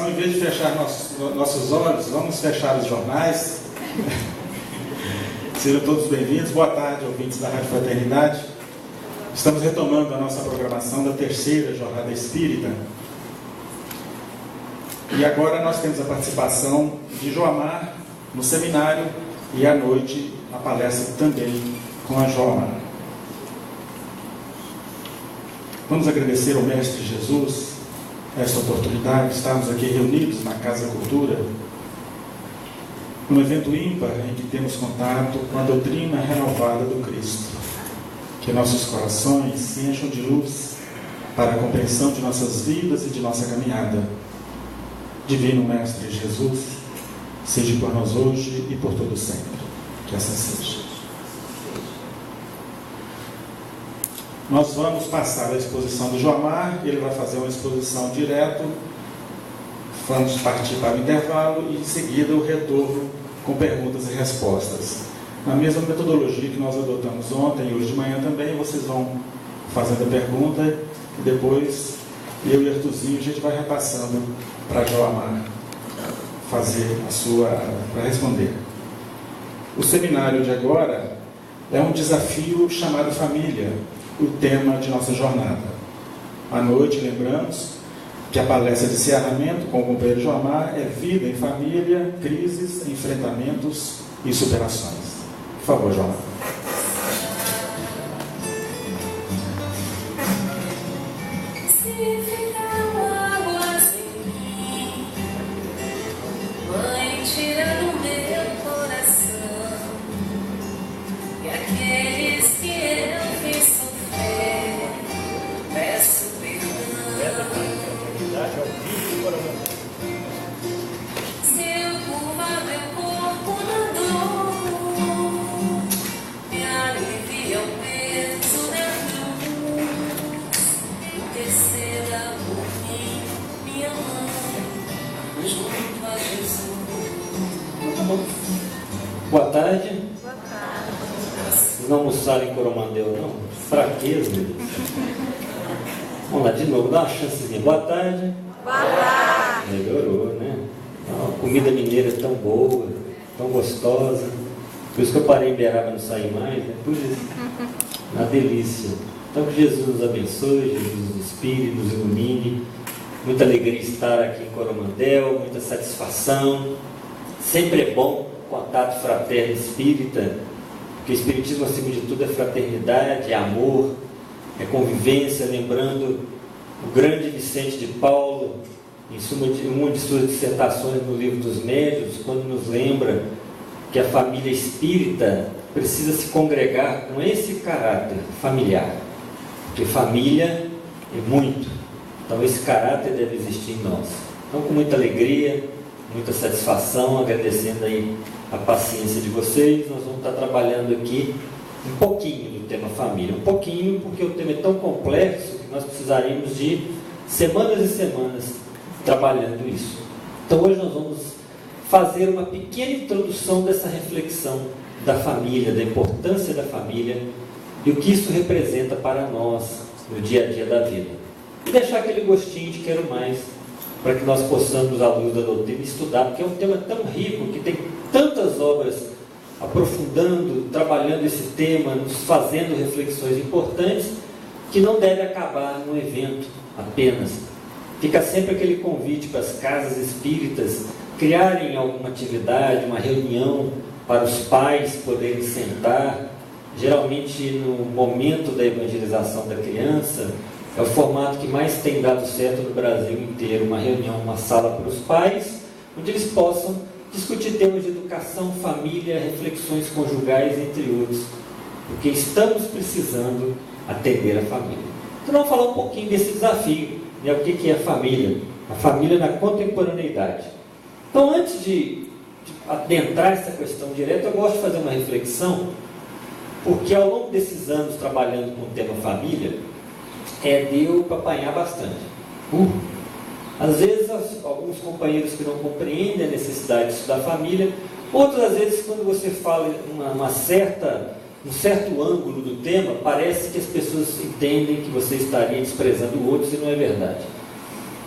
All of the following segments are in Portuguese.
em vez de fechar nossos olhos, vamos fechar os jornais. Sejam todos bem-vindos. Boa tarde, ouvintes da Rádio Fraternidade. Estamos retomando a nossa programação da terceira Jornada Espírita. E agora nós temos a participação de Joamar no seminário e à noite a palestra também com a Joamar. Vamos agradecer ao Mestre Jesus esta oportunidade de estarmos aqui reunidos na Casa Cultura, num evento ímpar em que temos contato com a doutrina renovada do Cristo. Que nossos corações se encham de luz para a compreensão de nossas vidas e de nossa caminhada. Divino Mestre Jesus, seja por nós hoje e por todo sempre. Que assim seja. Nós vamos passar a exposição do Joamar, ele vai fazer uma exposição direto, vamos partir para o intervalo e em seguida o retorno com perguntas e respostas. Na mesma metodologia que nós adotamos ontem e hoje de manhã também, vocês vão fazendo a pergunta e depois eu e Artuzinho a gente vai repassando para a Joamar fazer para responder. O seminário de agora é um desafio chamado Família, o tema de nossa jornada. À noite, lembramos que a palestra de encerramento com o companheiro Joamar é Vida em Família, Crises, Enfrentamentos e Superações. Por favor, Joamar. Boa tarde. Boa tarde. Vocês não almoçaram em Coromandel, não? Fraqueza, meu Deus. Vamos lá, de novo, dá uma chancezinha. Boa tarde. Boa tarde. Melhorou, né? A comida mineira é tão boa, tão gostosa. Por isso que eu parei em Beraba, não saí mais, né? Por isso. Uma delícia. Então que Jesus nos abençoe, Jesus nos inspire, nos ilumine. Muita alegria estar aqui em Coromandel, muita satisfação. Sempre é bom contato fraterno espírita, porque o espiritismo acima de tudo é fraternidade, é amor, é convivência, lembrando o grande Vicente de Paulo, em uma de suas dissertações no Livro dos Médiuns, quando nos lembra que a família espírita precisa se congregar com esse caráter familiar, porque família é muito, então esse caráter deve existir em nós. Então, com muita alegria, muita satisfação, agradecendo aí a paciência de vocês, nós vamos estar trabalhando aqui um pouquinho do tema família, um pouquinho porque o tema é tão complexo que nós precisaríamos de semanas e semanas trabalhando isso. Então hoje nós vamos fazer uma pequena introdução dessa reflexão da família, da importância da família e o que isso representa para nós no dia a dia da vida. E deixar aquele gostinho de quero mais, para que nós possamos, à luz da doutrina, estudar, porque é um tema tão rico, que tem tantas obras aprofundando, trabalhando esse tema, nos fazendo reflexões importantes, que não deve acabar num evento apenas. Fica sempre aquele convite para as casas espíritas criarem alguma atividade, uma reunião para os pais poderem sentar, geralmente no momento da evangelização da criança. É o formato que mais tem dado certo no Brasil inteiro, uma reunião, uma sala para os pais, onde eles possam discutir temas de educação, família, reflexões conjugais, entre outros, porque estamos precisando atender a família. Então vamos falar um pouquinho desse desafio, né? O que é a família na contemporaneidade. Então, antes de adentrar essa questão direta, eu gosto de fazer uma reflexão, porque ao longo desses anos trabalhando com o tema família, deu para apanhar bastante. Às vezes, alguns companheiros que não compreendem a necessidade de estudar família, outras às vezes, quando você fala um certo ângulo do tema, parece que as pessoas entendem que você estaria desprezando outros e não é verdade.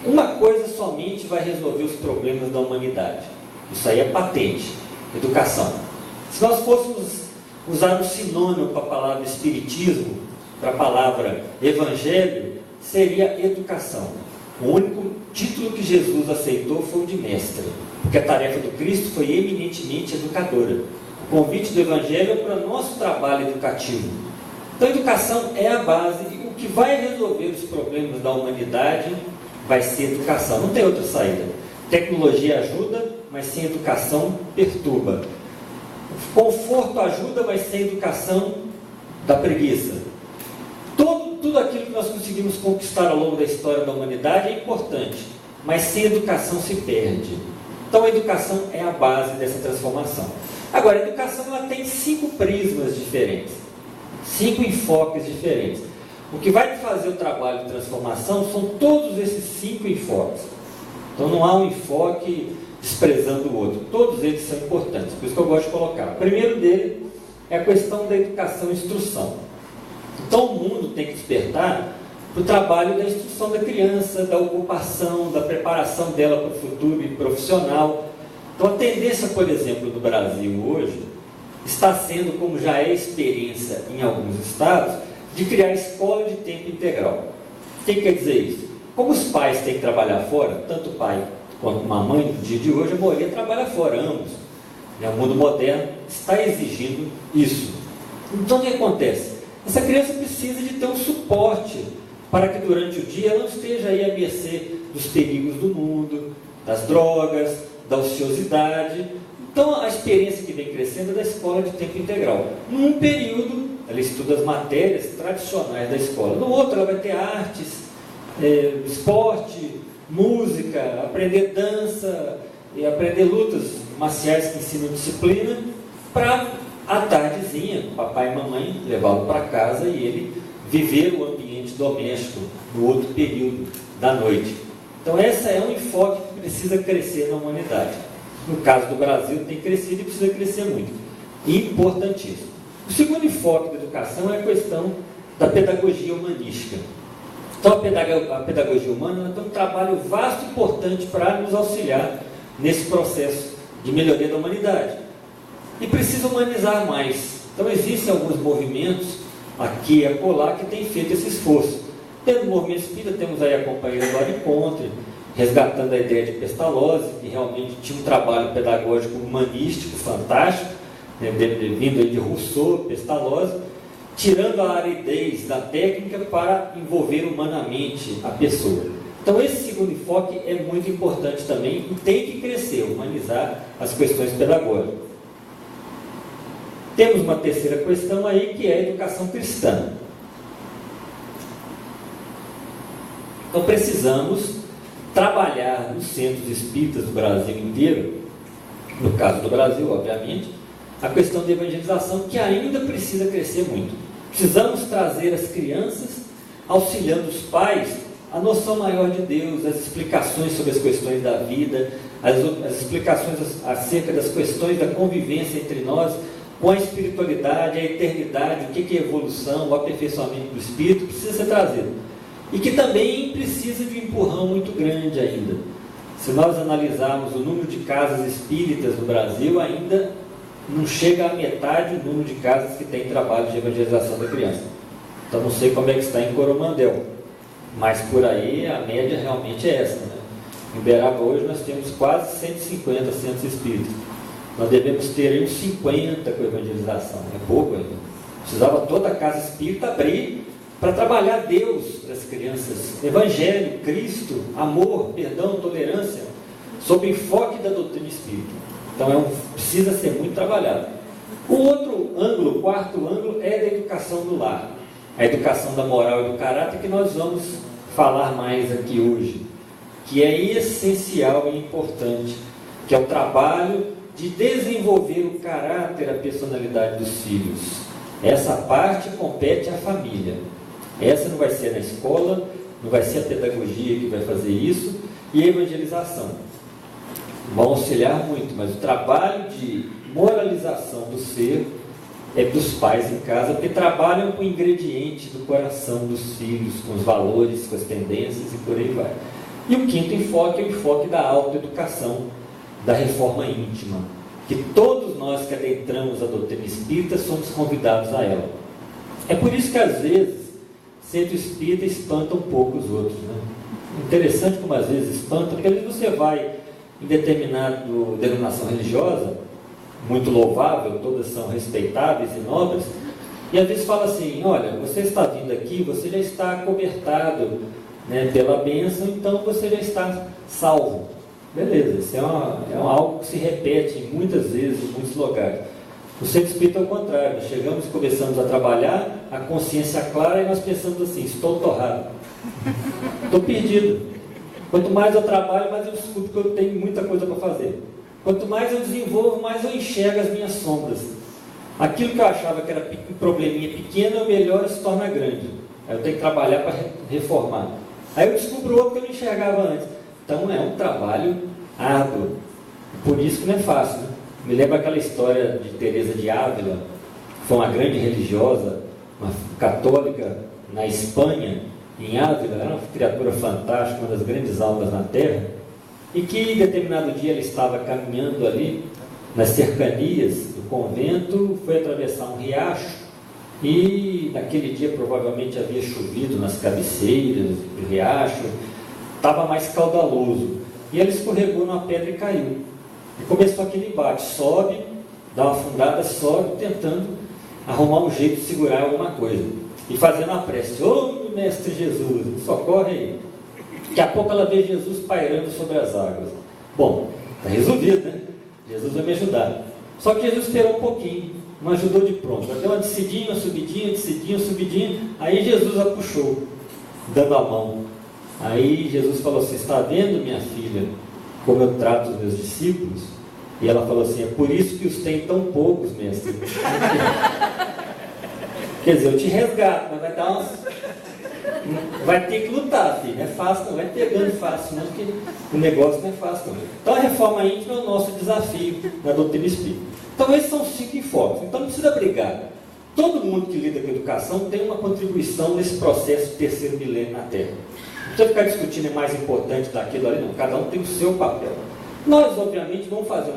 Uma coisa somente vai resolver os problemas da humanidade. Isso aí é patente. Educação. Se nós fôssemos usar um sinônimo para a palavra espiritismo, para a palavra evangelho, seria educação. O único título que Jesus aceitou foi o de mestre, porque a tarefa do Cristo foi eminentemente educadora. O convite do evangelho é para o nosso trabalho educativo. Então, a educação é a base, e o que vai resolver os problemas da humanidade vai ser educação. Não tem outra saída. Tecnologia ajuda, mas sem educação perturba. Conforto ajuda, mas sem educação dá preguiça. Tudo aquilo que nós conseguimos conquistar ao longo da história da humanidade é importante, mas sem educação se perde. Então a educação é a base dessa transformação. Agora, a educação ela tem 5 prismas diferentes, 5 enfoques diferentes. O que vai fazer o trabalho de transformação são todos esses 5 enfoques. Então não há um enfoque desprezando o outro. Todos eles são importantes, por isso que eu gosto de colocar. O primeiro dele é a questão da educação e instrução. Então o mundo tem que despertar para o trabalho da instrução da criança, da ocupação, da preparação dela para o futuro e profissional. Então a tendência, por exemplo, do Brasil hoje, está sendo, como já é experiência em alguns estados, de criar escola de tempo integral. O que quer dizer isso? Como os pais têm que trabalhar fora, tanto o pai quanto uma mãe, no dia de hoje, a maioria trabalha fora, ambos. O mundo moderno está exigindo isso. Então, o que acontece? Essa criança precisa de ter um suporte para que durante o dia ela não esteja aí à mercê dos perigos do mundo, das drogas, da ociosidade. Então, a experiência que vem crescendo é da escola de tempo integral. Num período, ela estuda as matérias tradicionais da escola. No outro, ela vai ter artes, esporte, música, aprender dança e aprender lutas marciais que ensinam disciplina, para à tardezinha, papai e mamãe levá-lo para casa e ele viver o ambiente doméstico no outro período da noite. Então esse é um enfoque que precisa crescer na humanidade. No caso do Brasil tem crescido e precisa crescer muito. Importantíssimo. O segundo enfoque da educação é a questão da pedagogia humanística. Então a pedagogia humana tem um trabalho vasto e importante para nos auxiliar nesse processo de melhoria da humanidade. E precisa humanizar mais. Então existem alguns movimentos aqui e acolá que têm feito esse esforço. Dentro do movimento espírita temos aí a companheira do Encontre, resgatando a ideia de Pestalozzi, que realmente tinha um trabalho pedagógico humanístico fantástico, vindo aí de Rousseau, Pestalozzi, tirando a aridez da técnica para envolver humanamente a pessoa. Então esse segundo enfoque é muito importante também e tem que crescer, humanizar as questões pedagógicas. Temos uma terceira questão aí, que é a educação cristã. Então precisamos trabalhar nos centros espíritas do Brasil inteiro, no caso do Brasil, obviamente, a questão de evangelização, que ainda precisa crescer muito. Precisamos trazer as crianças, auxiliando os pais, a noção maior de Deus, as explicações sobre as questões da vida, as explicações acerca das questões da convivência entre nós, com a espiritualidade, a eternidade, o que é evolução, o aperfeiçoamento do espírito, precisa ser trazido. E que também precisa de um empurrão muito grande ainda. Se nós analisarmos o número de casas espíritas no Brasil, ainda não chega à metade do número de casas que tem trabalho de evangelização da criança. Então não sei como é que está em Coromandel, mas por aí a média realmente é essa, né? Em Uberaba hoje nós temos quase 150 centros espíritas. Nós devemos ter aí uns 50 com evangelização, é pouco ainda. Precisava toda a casa espírita abrir para trabalhar Deus para as crianças, Evangelho, Cristo, amor, perdão, tolerância, sob o enfoque da doutrina espírita. Então precisa ser muito trabalhado. O outro ângulo, o quarto ângulo, é da educação do lar, a educação da moral e do caráter, que nós vamos falar mais aqui hoje, que é essencial e importante, que é o trabalho de desenvolver o caráter, a personalidade dos filhos. Essa parte compete à família. Essa não vai ser na escola, não vai ser a pedagogia que vai fazer isso, e a evangelização. Vão auxiliar muito, mas o trabalho de moralização do ser é dos pais em casa, porque trabalham com o ingrediente do coração dos filhos, com os valores, com as tendências e por aí vai. E o quinto enfoque é o enfoque da autoeducação, da reforma íntima, que todos nós que adentramos a doutrina espírita somos convidados a ela. É por isso que às vezes centro espírita espanta um pouco os outros, né? Interessante como às vezes espanta, porque às vezes você vai em determinada denominação religiosa, muito louvável, todas são respeitáveis e nobres, e às vezes fala assim: olha, você está vindo aqui, você já está acobertado, né, pela bênção, então você já está salvo. Beleza, isso é algo que se repete muitas vezes em muitos lugares. O centro espírita é o contrário, nós chegamos e começamos a trabalhar, a consciência clara, e nós pensamos assim: estou torrado, estou perdido. Quanto mais eu trabalho, mais eu descubro que eu tenho muita coisa para fazer. Quanto mais eu desenvolvo, mais eu enxergo as minhas sombras. Aquilo que eu achava que era um probleminha pequeno, o melhor se torna grande. Aí eu tenho que trabalhar para reformar. Aí eu descubro outro que eu não enxergava antes. Então é um trabalho árduo. Por isso que não é fácil, né? Me lembra aquela história de Teresa de Ávila, que foi uma grande religiosa, uma católica na Espanha, em Ávila, era uma criatura fantástica, uma das grandes almas na Terra, e que em determinado dia ela estava caminhando ali nas cercanias do convento, foi atravessar um riacho, e naquele dia provavelmente havia chovido nas cabeceiras do riacho, estava mais caudaloso, e ela escorregou numa pedra e caiu. E começou aquele embate: sobe, dá uma afundada, sobe, tentando arrumar um jeito de segurar alguma coisa, e fazendo a prece: ô Mestre Jesus, socorre aí. Daqui a pouco ela vê Jesus pairando sobre as águas. Bom, está resolvido, né? Jesus vai me ajudar. Só que Jesus esperou um pouquinho, não ajudou de pronto. Ela deu uma descidinha, uma subidinha, descidinha, subidinha. Aí Jesus a puxou, dando a mão. Aí Jesus falou assim: está vendo, minha filha, como eu trato os meus discípulos? E ela falou assim: é por isso que os tem tão poucos, mestre. Quer dizer, eu te resgato, mas vai dar umas... vai ter que lutar, filho. Não é fácil, não vai pegando fácil, não, porque o negócio não é fácil, não. Então a reforma íntima é o nosso desafio na doutrina espírita. Então esses são os 5 enfoques. Então não precisa brigar. Todo mundo que lida com educação tem uma contribuição nesse processo de terceiro milênio na Terra. Não precisa ficar discutindo é mais importante daquilo ali, não. Cada um tem o seu papel. Nós, obviamente, vamos fazer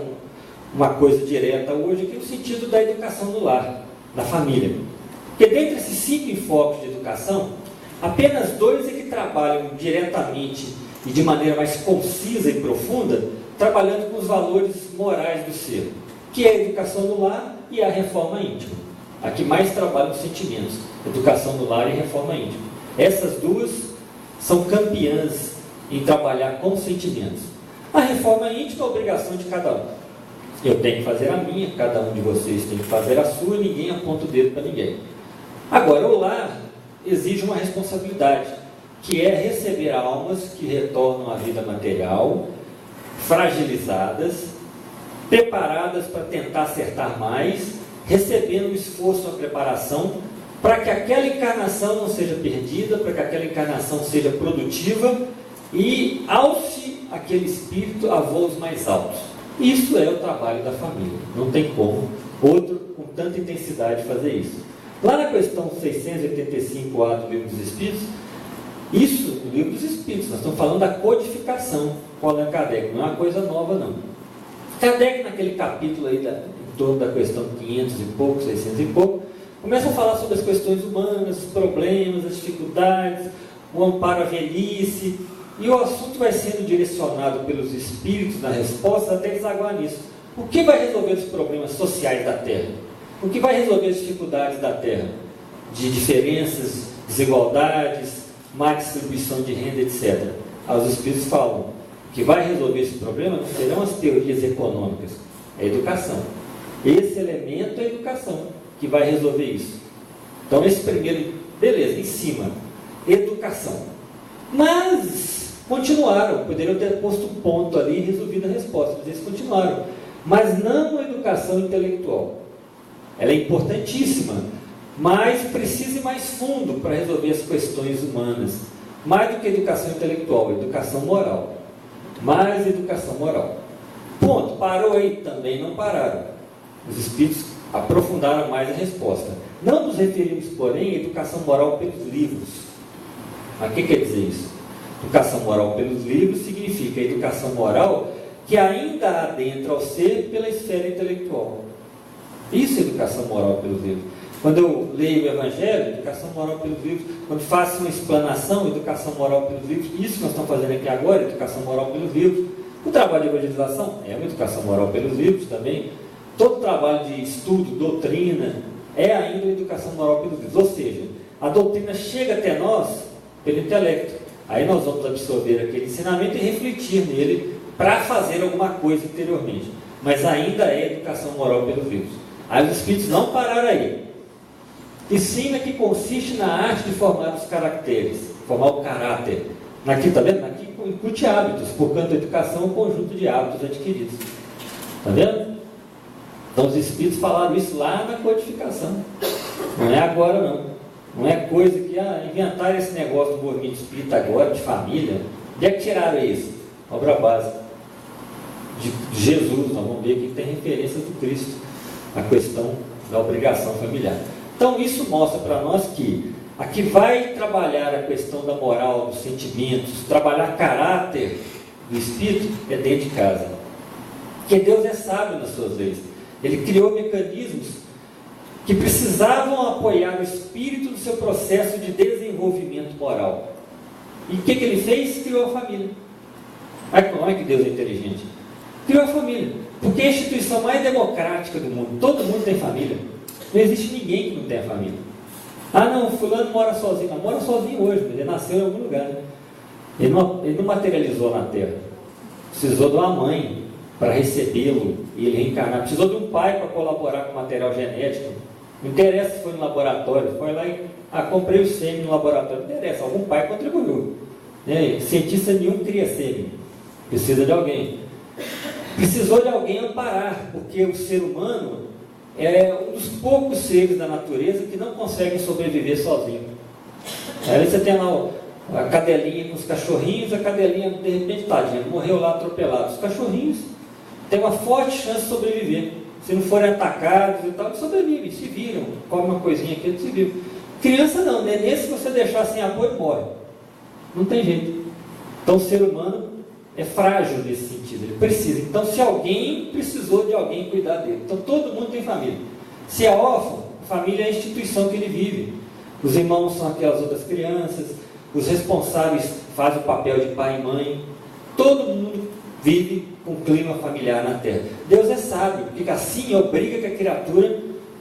uma coisa direta hoje, aqui no sentido da educação no lar, da família. Porque dentre esses 5 enfoques de educação, apenas 2 é que trabalham diretamente e de maneira mais concisa e profunda, trabalhando com os valores morais do ser, que é a educação no lar e a reforma íntima. A que mais trabalha os sentimentos, educação no lar e reforma íntima. Essas 2 são campeãs em trabalhar com sentimentos. A reforma íntima é a obrigação de cada um. Eu tenho que fazer a minha, cada um de vocês tem que fazer a sua, ninguém aponta o dedo para ninguém. Agora, o lar exige uma responsabilidade, que é receber almas que retornam à vida material, fragilizadas, preparadas para tentar acertar mais, recebendo o esforço, a preparação, para que aquela encarnação não seja perdida, para que aquela encarnação seja produtiva e alce aquele espírito a voos mais altos. Isso é o trabalho da família. Não tem como outro com tanta intensidade fazer isso. Lá na questão 685A do Livro dos Espíritos, isso, o Livro dos Espíritos, nós estamos falando da codificação com Allan Kardec, não é uma coisa nova, não. Kardec, naquele capítulo aí, em torno da questão 500 e pouco, 600 e pouco, começa a falar sobre as questões humanas, os problemas, as dificuldades, o amparo à velhice, e o assunto vai sendo direcionado pelos espíritos na resposta até desaguar nisso. O que vai resolver os problemas sociais da Terra? O que vai resolver as dificuldades da Terra? De diferenças, desigualdades, má distribuição de renda, etc. Os espíritos falam: o que vai resolver esse problema não serão as teorias econômicas, é a educação. Esse elemento é a educação que vai resolver isso. Então esse primeiro, beleza, em cima, educação. Mas continuaram, poderiam ter posto um ponto ali e resolvido a resposta, mas eles continuaram. Mas não a educação intelectual. Ela é importantíssima, mas precisa ir mais fundo para resolver as questões humanas. Mais do que educação intelectual, educação moral. Mais educação moral. Ponto. Parou aí? Também não pararam. Os espíritos aprofundaram mais a resposta. Não nos referimos, porém, à educação moral pelos livros. Mas o que quer dizer isso? Educação moral pelos livros significa a educação moral que ainda adentra ao ser pela esfera intelectual. Isso é educação moral pelos livros. Quando eu leio o Evangelho, educação moral pelos livros. Quando faço uma explanação, educação moral pelos livros. Isso que nós estamos fazendo aqui agora, educação moral pelos livros. O trabalho de evangelização é uma educação moral pelos livros também. Todo trabalho de estudo, doutrina, é ainda uma educação moral pelos livros. Ou seja, a doutrina chega até nós pelo intelecto. Aí nós vamos absorver aquele ensinamento e refletir nele para fazer alguma coisa interiormente. Mas ainda é educação moral pelos livros. Aí os Espíritos não pararam aí. Ensina que consiste na arte de formar os caracteres, formar o caráter. Aqui, está vendo? Aqui incute hábitos, portanto a educação é um conjunto de hábitos adquiridos. Está vendo? Então os Espíritos falaram isso lá na codificação. Não é agora não. Não é coisa que inventaram esse negócio do movimento espírita agora, de família. De que tiraram isso? Obra básica de Jesus. Nós vamos ver aqui que tem referências do Cristo, a questão da obrigação familiar. Então isso mostra para nós que a que vai trabalhar a questão da moral, dos sentimentos, trabalhar caráter do espírito é dentro de casa. Porque Deus é sábio nas suas leis. Ele criou mecanismos que precisavam apoiar o espírito do seu processo de desenvolvimento moral. E o que ele fez? Criou a família. Como é que Deus é inteligente? Criou a família. Porque é a instituição mais democrática do mundo. Todo mundo tem família. Não existe ninguém que não tenha família. Ah não, fulano mora sozinho. Não, mora sozinho hoje, mas ele nasceu em algum lugar. Né? Ele não materializou na terra. Precisou de uma mãe para recebê-lo e ele reencarnar. Precisou de um pai para colaborar com o material genético. Não interessa se foi no laboratório. Foi lá e comprei o sêmen no laboratório. Não interessa, algum pai contribuiu. Né? Cientista nenhum cria sêmen. Precisa de alguém. Precisou de alguém amparar, porque o ser humano é um dos poucos seres da natureza que não conseguem sobreviver sozinho. Aí você tem lá a cadelinha com os cachorrinhos, a cadelinha de repente tadinha, morreu lá atropelado. Os cachorrinhos têm uma forte chance de sobreviver. Se não forem atacados e tal, eles sobrevivem, se viram, comem uma coisinha aqui, eles se viram. Criança não, né? Nesse, se você deixar sem apoio, morre. Não tem jeito. Então o ser humano é frágil nesse sentido, ele precisa. Então, se alguém precisou de alguém cuidar dele, então todo mundo tem família. Se é órfão, a família é a instituição que ele vive. Os irmãos são aquelas outras crianças, os responsáveis fazem o papel de pai e mãe. Todo mundo vive com clima familiar na terra. Deus é sábio, porque assim obriga que a criatura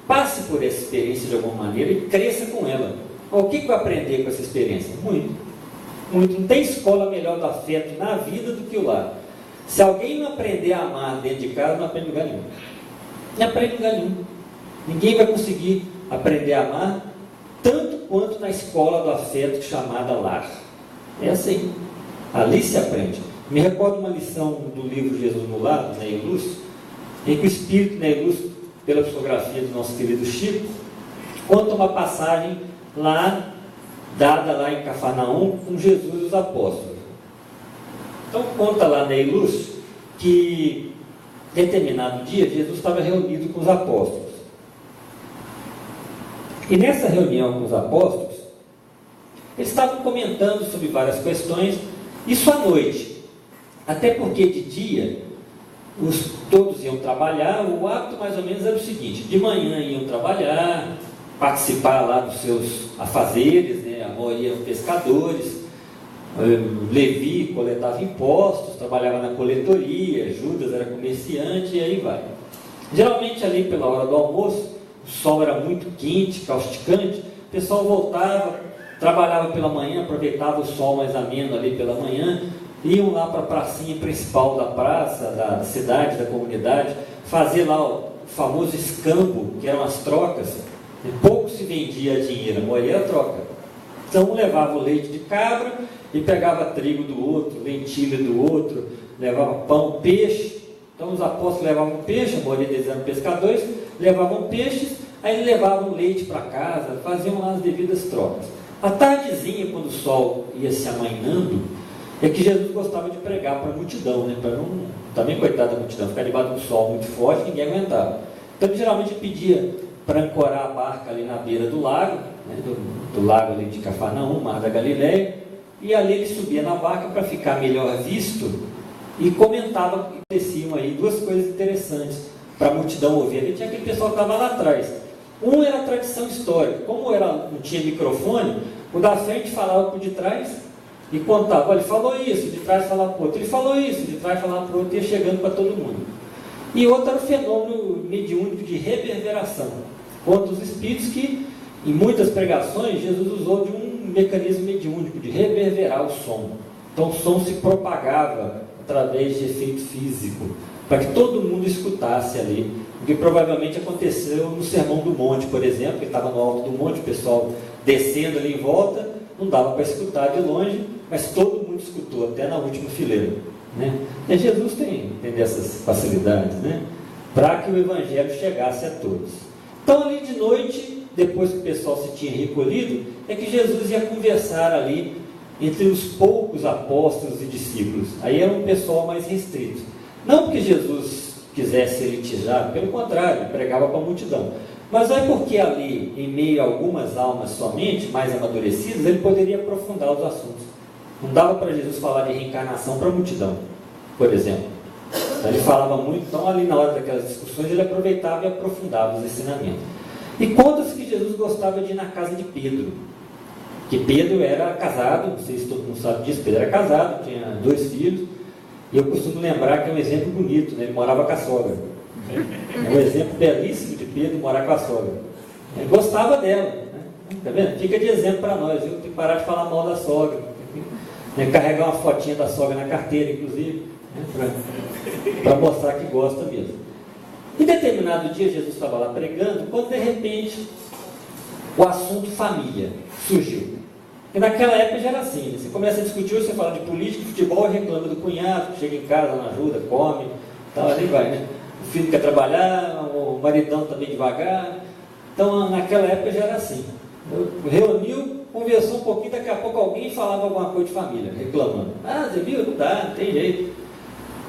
passe por essa experiência de alguma maneira e cresça com ela. O que vai aprender com essa experiência? Muito. Não tem escola melhor do afeto na vida do que o lar. Se alguém não aprender a amar dentro de casa, não aprende lugar nenhum. Não aprende lugar nenhum. Ninguém vai conseguir aprender a amar tanto quanto na escola do afeto chamada lar. É assim. Ali se aprende. Me recordo uma lição do livro Jesus no Lar, Ney Lúcio, em que o espírito Ney Lúcio, pela psicografia do nosso querido Chico, conta uma passagem lá dada lá em Cafarnaum com Jesus e os apóstolos. Então conta lá Ney Lúcio que determinado dia Jesus estava reunido com os apóstolos. E nessa reunião com os apóstolos, eles estavam comentando sobre várias questões, isso à noite. Até porque de dia todos iam trabalhar, o hábito mais ou menos era o seguinte: de manhã iam trabalhar, participar lá dos seus afazeres, né? A maioria eram pescadores. Levi coletava impostos, trabalhava na coletoria, Judas era comerciante, e aí vai. Geralmente ali pela hora do almoço, o sol era muito quente, causticante, o pessoal voltava, trabalhava pela manhã, aproveitava o sol mais ameno ali pela manhã, iam lá para a pracinha principal da praça, da cidade, da comunidade, fazer lá o famoso escambo, que eram as trocas. E pouco se vendia dinheiro, a maioria era troca. Então um levava o leite de cabra e pegava trigo do outro, lentilha do outro, levava pão, peixe. Então os apóstolos levavam peixe, a maioria deles eram pescadores, levavam peixes, aí levavam leite para casa, faziam lá as devidas trocas. À tardezinha, quando o sol ia se amainando, é que Jesus gostava de pregar para a multidão, né? Para não, também coitado da multidão, ficar debaixo do sol muito forte, ninguém aguentava. Então ele geralmente pedia para ancorar a barca ali na beira do lago, né? do lago ali de Cafarnaum, Mar da Galileia, e ali ele subia na barca para ficar melhor visto e comentava, aconteciam aí duas coisas interessantes para a multidão ouvir. Ali tinha aquele pessoal que estava lá atrás. Um era a tradição histórica, como não tinha microfone, o da frente falava para o de trás e contava, olha, ele falou isso, de trás falava para o outro, ele falou isso, de trás falava para o outro, ia chegando para todo mundo. E outro era o fenômeno mediúnico de reverberação, contra os espíritos que, em muitas pregações, Jesus usou de um mecanismo mediúnico de reverberar o som. Então o som se propagava através de efeito físico, para que todo mundo escutasse ali, o que provavelmente aconteceu no Sermão do Monte, por exemplo, que estava no alto do monte, o pessoal descendo ali em volta, não dava para escutar de longe, mas todo mundo escutou, até na última fileira, né? E Jesus tem dessas facilidades, né? Para que o Evangelho chegasse a todos. Então ali de noite, depois que o pessoal se tinha recolhido, é que Jesus ia conversar ali entre os poucos apóstolos e discípulos. Aí era um pessoal mais restrito. Não porque Jesus quisesse elitizar, pelo contrário, pregava para a multidão. Mas é porque ali, em meio a algumas almas somente, mais amadurecidas, ele poderia aprofundar os assuntos. Não dava para Jesus falar de reencarnação para a multidão, por exemplo. Então, ele falava muito, então ali na hora daquelas discussões ele aproveitava e aprofundava os ensinamentos. E conta-se que Jesus gostava de ir na casa de Pedro, que Pedro era casado, não sei se todo mundo sabe disso, Pedro era casado, tinha 2 filhos, e eu costumo lembrar que é um exemplo bonito, né? Ele morava com a sogra. É um exemplo belíssimo de Pedro morar com a sogra. Ele gostava dela, né? Tá vendo? Fica de exemplo para nós, viu? Tem que parar de falar mal da sogra, né? Carregar uma fotinha da sogra na carteira, inclusive, né? Para mostrar que gosta mesmo. Em determinado dia, Jesus estava lá pregando, quando de repente o assunto família surgiu. E naquela época já era assim, né? Você começa a discutir, você fala de política, futebol, reclama do cunhado, chega em casa, não ajuda, come, tal, ali vai, né? O filho quer trabalhar, o maridão também devagar. Então naquela época já era assim. Reuniu, conversou um pouquinho, daqui a pouco alguém falava alguma coisa de família, reclamando. Ah, você viu? Não dá, não tem jeito.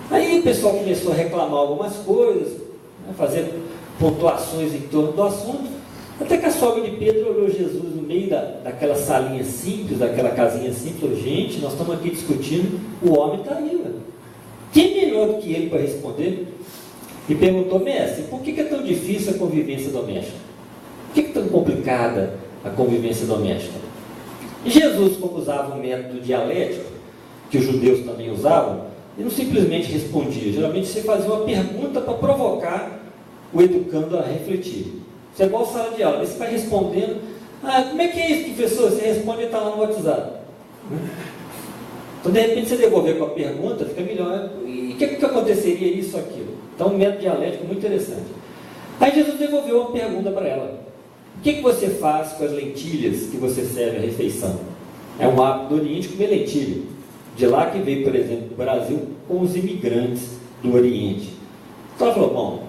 Aí o pessoal começou a reclamar algumas coisas, né? Fazer pontuações em torno do assunto. Até que a sogra de Pedro olhou Jesus no meio daquela salinha simples, daquela casinha simples, falou, gente, nós estamos aqui discutindo, o homem está aí, velho. Quem é melhor do que ele para responder? E perguntou, mestre, por que é tão difícil a convivência doméstica? Por que é tão complicada a convivência doméstica? E Jesus, como usava um método dialético, que os judeus também usavam, ele não simplesmente respondia, geralmente você fazia uma pergunta para provocar o educando a refletir. Isso é igual sala de aula, você vai respondendo, como é que é isso, professor? Você responde e está lá no WhatsApp. Então, de repente, você devolver com a pergunta, fica melhor. E o que aconteceria isso ou aquilo? Então, um método dialético muito interessante. Aí Jesus devolveu uma pergunta para ela. O que você faz com as lentilhas que você serve à refeição? É um hábito do Oriente comer lentilha. De lá que veio, por exemplo, do Brasil, com os imigrantes do Oriente. Então ela falou, bom,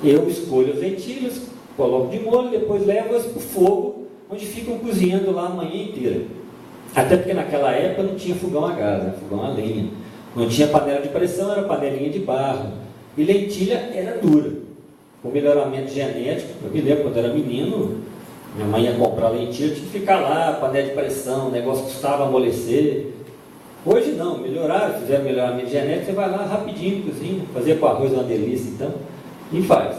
eu escolho as lentilhas, coloco de molho, depois levo-as para o fogo, onde ficam cozinhando lá a manhã inteira. Até porque naquela época não tinha fogão a gás, né? Fogão a lenha. Não tinha panela de pressão, era panelinha de barro. E lentilha era dura. Com melhoramento genético, eu me lembro quando era menino, minha mãe ia comprar lentilha, tinha que ficar lá, panela de pressão, o negócio custava amolecer. Hoje não, melhoraram, fizeram melhoramento genético, você vai lá rapidinho, cozinha, fazer com arroz uma delícia então, e faz.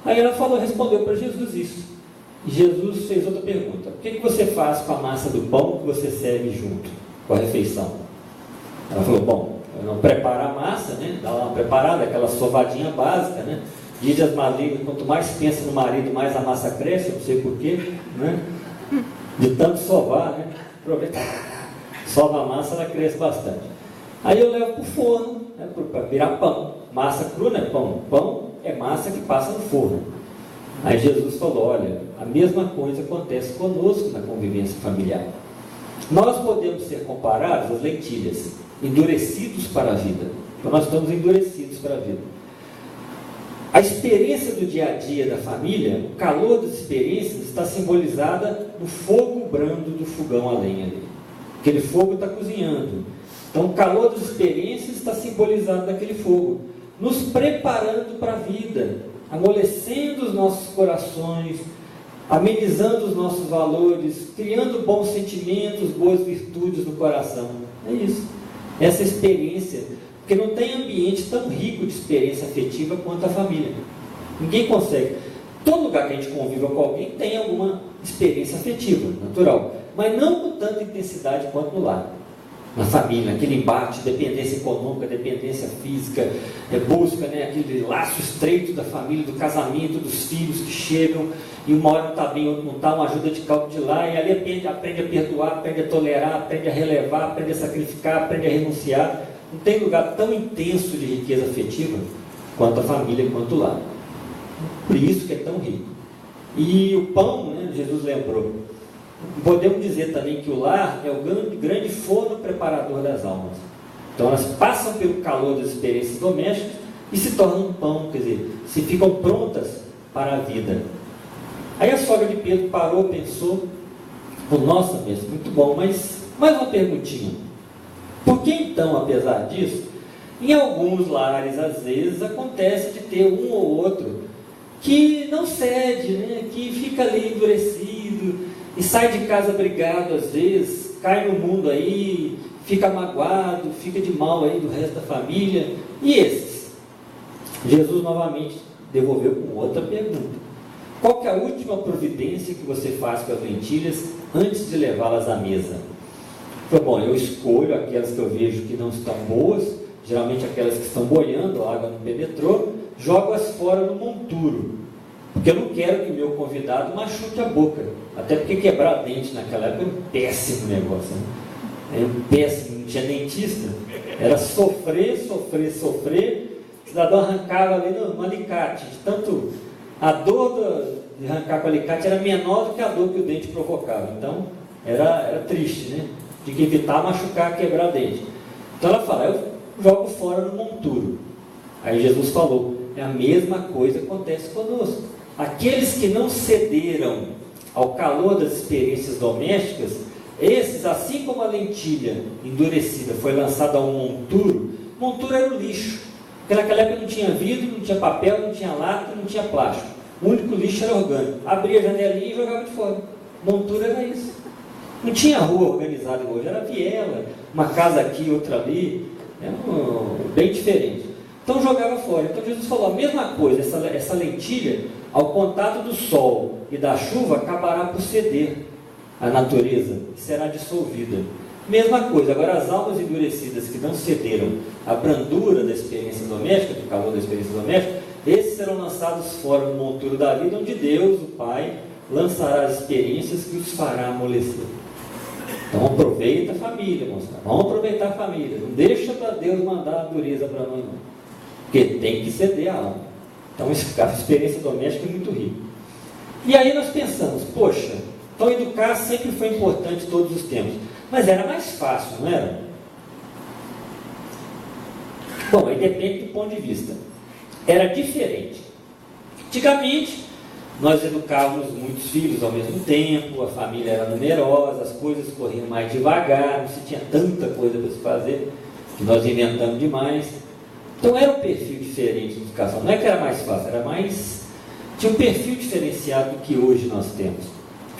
Aí ela respondeu para Jesus isso. E Jesus fez outra pergunta. O que você faz com a massa do pão que você serve junto com a refeição? Ela falou, bom, eu não preparo a massa, né? Dá uma preparada, aquela sovadinha básica, né? Diz as malignas, quanto mais pensa no marido, mais a massa cresce, não sei porquê, né? De tanto sovar, né? Aproveita, sova a massa, ela cresce bastante. Aí eu levo para o forno, né? Para virar pão. Massa crua não é pão. Pão é massa que passa no forno. Aí Jesus falou, olha, a mesma coisa acontece conosco na convivência familiar. Nós podemos ser comparados às lentilhas, endurecidos para a vida. Então nós estamos endurecidos para a vida. A experiência do dia a dia da família, o calor das experiências está simbolizada no fogo brando do fogão a lenha ali. Aquele fogo está cozinhando. Então o calor das experiências está simbolizado naquele fogo, nos preparando para a vida, amolecendo os nossos corações, amenizando os nossos valores, criando bons sentimentos, boas virtudes no coração. É isso. Essa experiência, porque não tem ambiente tão rico de experiência afetiva quanto a família. Ninguém consegue. Todo lugar que a gente conviva com alguém tem alguma experiência afetiva, natural, mas não com tanta intensidade quanto no lar. Na família, aquele embate, dependência econômica, dependência física, busca, aquele laço estreito da família, do casamento, dos filhos que chegam, e uma hora não está bem, outra não está, uma ajuda de cá ou de lá, e ali aprende a perdoar, aprende a tolerar, aprende a relevar, aprende a sacrificar, aprende a renunciar. Não tem lugar tão intenso de riqueza afetiva quanto a família, quanto o lar. Por isso que é tão rico. E o pão, Jesus lembrou. Podemos dizer também que o lar é o grande forno preparador das almas. Então elas passam pelo calor das experiências domésticas e se tornam pão, quer dizer, se ficam prontas para a vida. Aí a sogra de Pedro parou, pensou, nossa mesmo, muito bom, mas mais uma perguntinha. Por que então, apesar disso, em alguns lares, às vezes, acontece de ter um ou outro que não cede, que fica ali endurecido, e sai de casa brigado às vezes, cai no mundo aí, fica magoado, fica de mal aí do resto da família. E esses? Jesus novamente devolveu com outra pergunta. Qual que é a última providência que você faz com as lentilhas antes de levá-las à mesa? Bom, eu escolho aquelas que eu vejo que não estão boas, geralmente aquelas que estão boiando, a água não penetrou, jogo-as fora no monturo. Porque eu não quero que o meu convidado machuque a boca. Até porque quebrar dente naquela época era um péssimo negócio. Era um péssimo, não tinha dentista. Era sofrer. O cidadão arrancava ali no alicate. Tanto a dor de arrancar com o alicate era menor do que a dor que o dente provocava. Então, era triste, Tinha que evitar machucar, quebrar dente. Então ela fala, eu jogo fora no monturo. Aí Jesus falou, é a mesma coisa que acontece conosco. Aqueles que não cederam ao calor das experiências domésticas, esses, assim como a lentilha endurecida foi lançada a um monturo era o lixo. Porque naquela época não tinha vidro, não tinha papel, não tinha lata, não tinha plástico. O único lixo era orgânico. Abria a janelinha e jogava de fora. Monturo era isso. Não tinha rua organizada hoje, era viela, uma casa aqui, outra ali, era bem diferente. Então jogava fora. Então Jesus falou a mesma coisa, essa lentilha, ao contato do sol e da chuva, acabará por ceder à natureza e será dissolvida. Mesma coisa, agora as almas endurecidas que não cederam à brandura da experiência doméstica, do calor da experiência doméstica, esses serão lançados fora no monturo da vida, onde Deus, o Pai, lançará as experiências que os fará amolecer. Então aproveita a família, moçada. Vamos aproveitar a família. Não deixa para Deus mandar a dureza para nós, não. Porque tem que ceder a alma. Então a experiência doméstica é muito rica. E aí nós pensamos, poxa, então educar sempre foi importante em todos os tempos. Mas era mais fácil, não era? Bom, aí depende do ponto de vista. Era diferente. Antigamente, nós educávamos muitos filhos ao mesmo tempo, a família era numerosa, as coisas corriam mais devagar, não se tinha tanta coisa para se fazer, que nós inventamos demais. Então era um perfil diferente de educação. Não é que era mais fácil, tinha um perfil diferenciado do que hoje nós temos.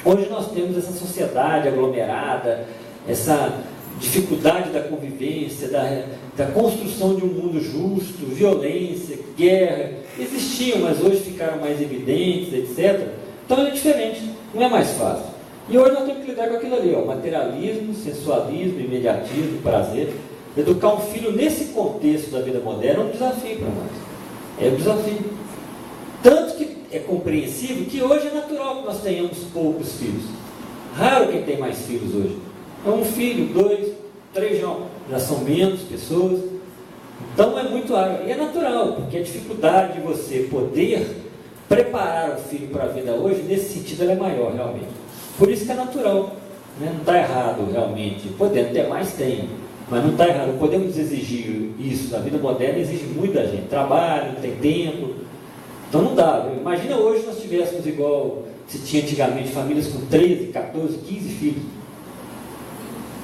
Hoje nós temos essa sociedade aglomerada, essa dificuldade da convivência, da construção de um mundo justo, violência, guerra, existiam, mas hoje ficaram mais evidentes, etc. Então é diferente, não é mais fácil. E hoje nós temos que lidar com aquilo ali, materialismo, sensualismo, imediatismo, prazer. Educar um filho nesse contexto da vida moderna é um desafio para nós. É um desafio. Tanto que é compreensível que hoje é natural que nós tenhamos poucos filhos. Raro quem tem mais filhos hoje. É um filho, 2, 3 já são menos pessoas. Então é muito raro. E é natural, porque a dificuldade de você poder preparar o filho para a vida hoje, nesse sentido, ela é maior, realmente. Por isso que é natural. Não está errado, realmente. Podendo ter mais, tem. Mas não está errado. Podemos exigir isso. A vida moderna exige muito da gente. Trabalho, não tem tempo. Então não dá. Imagina hoje nós tivéssemos igual se tinha antigamente, famílias com 13, 14, 15 filhos.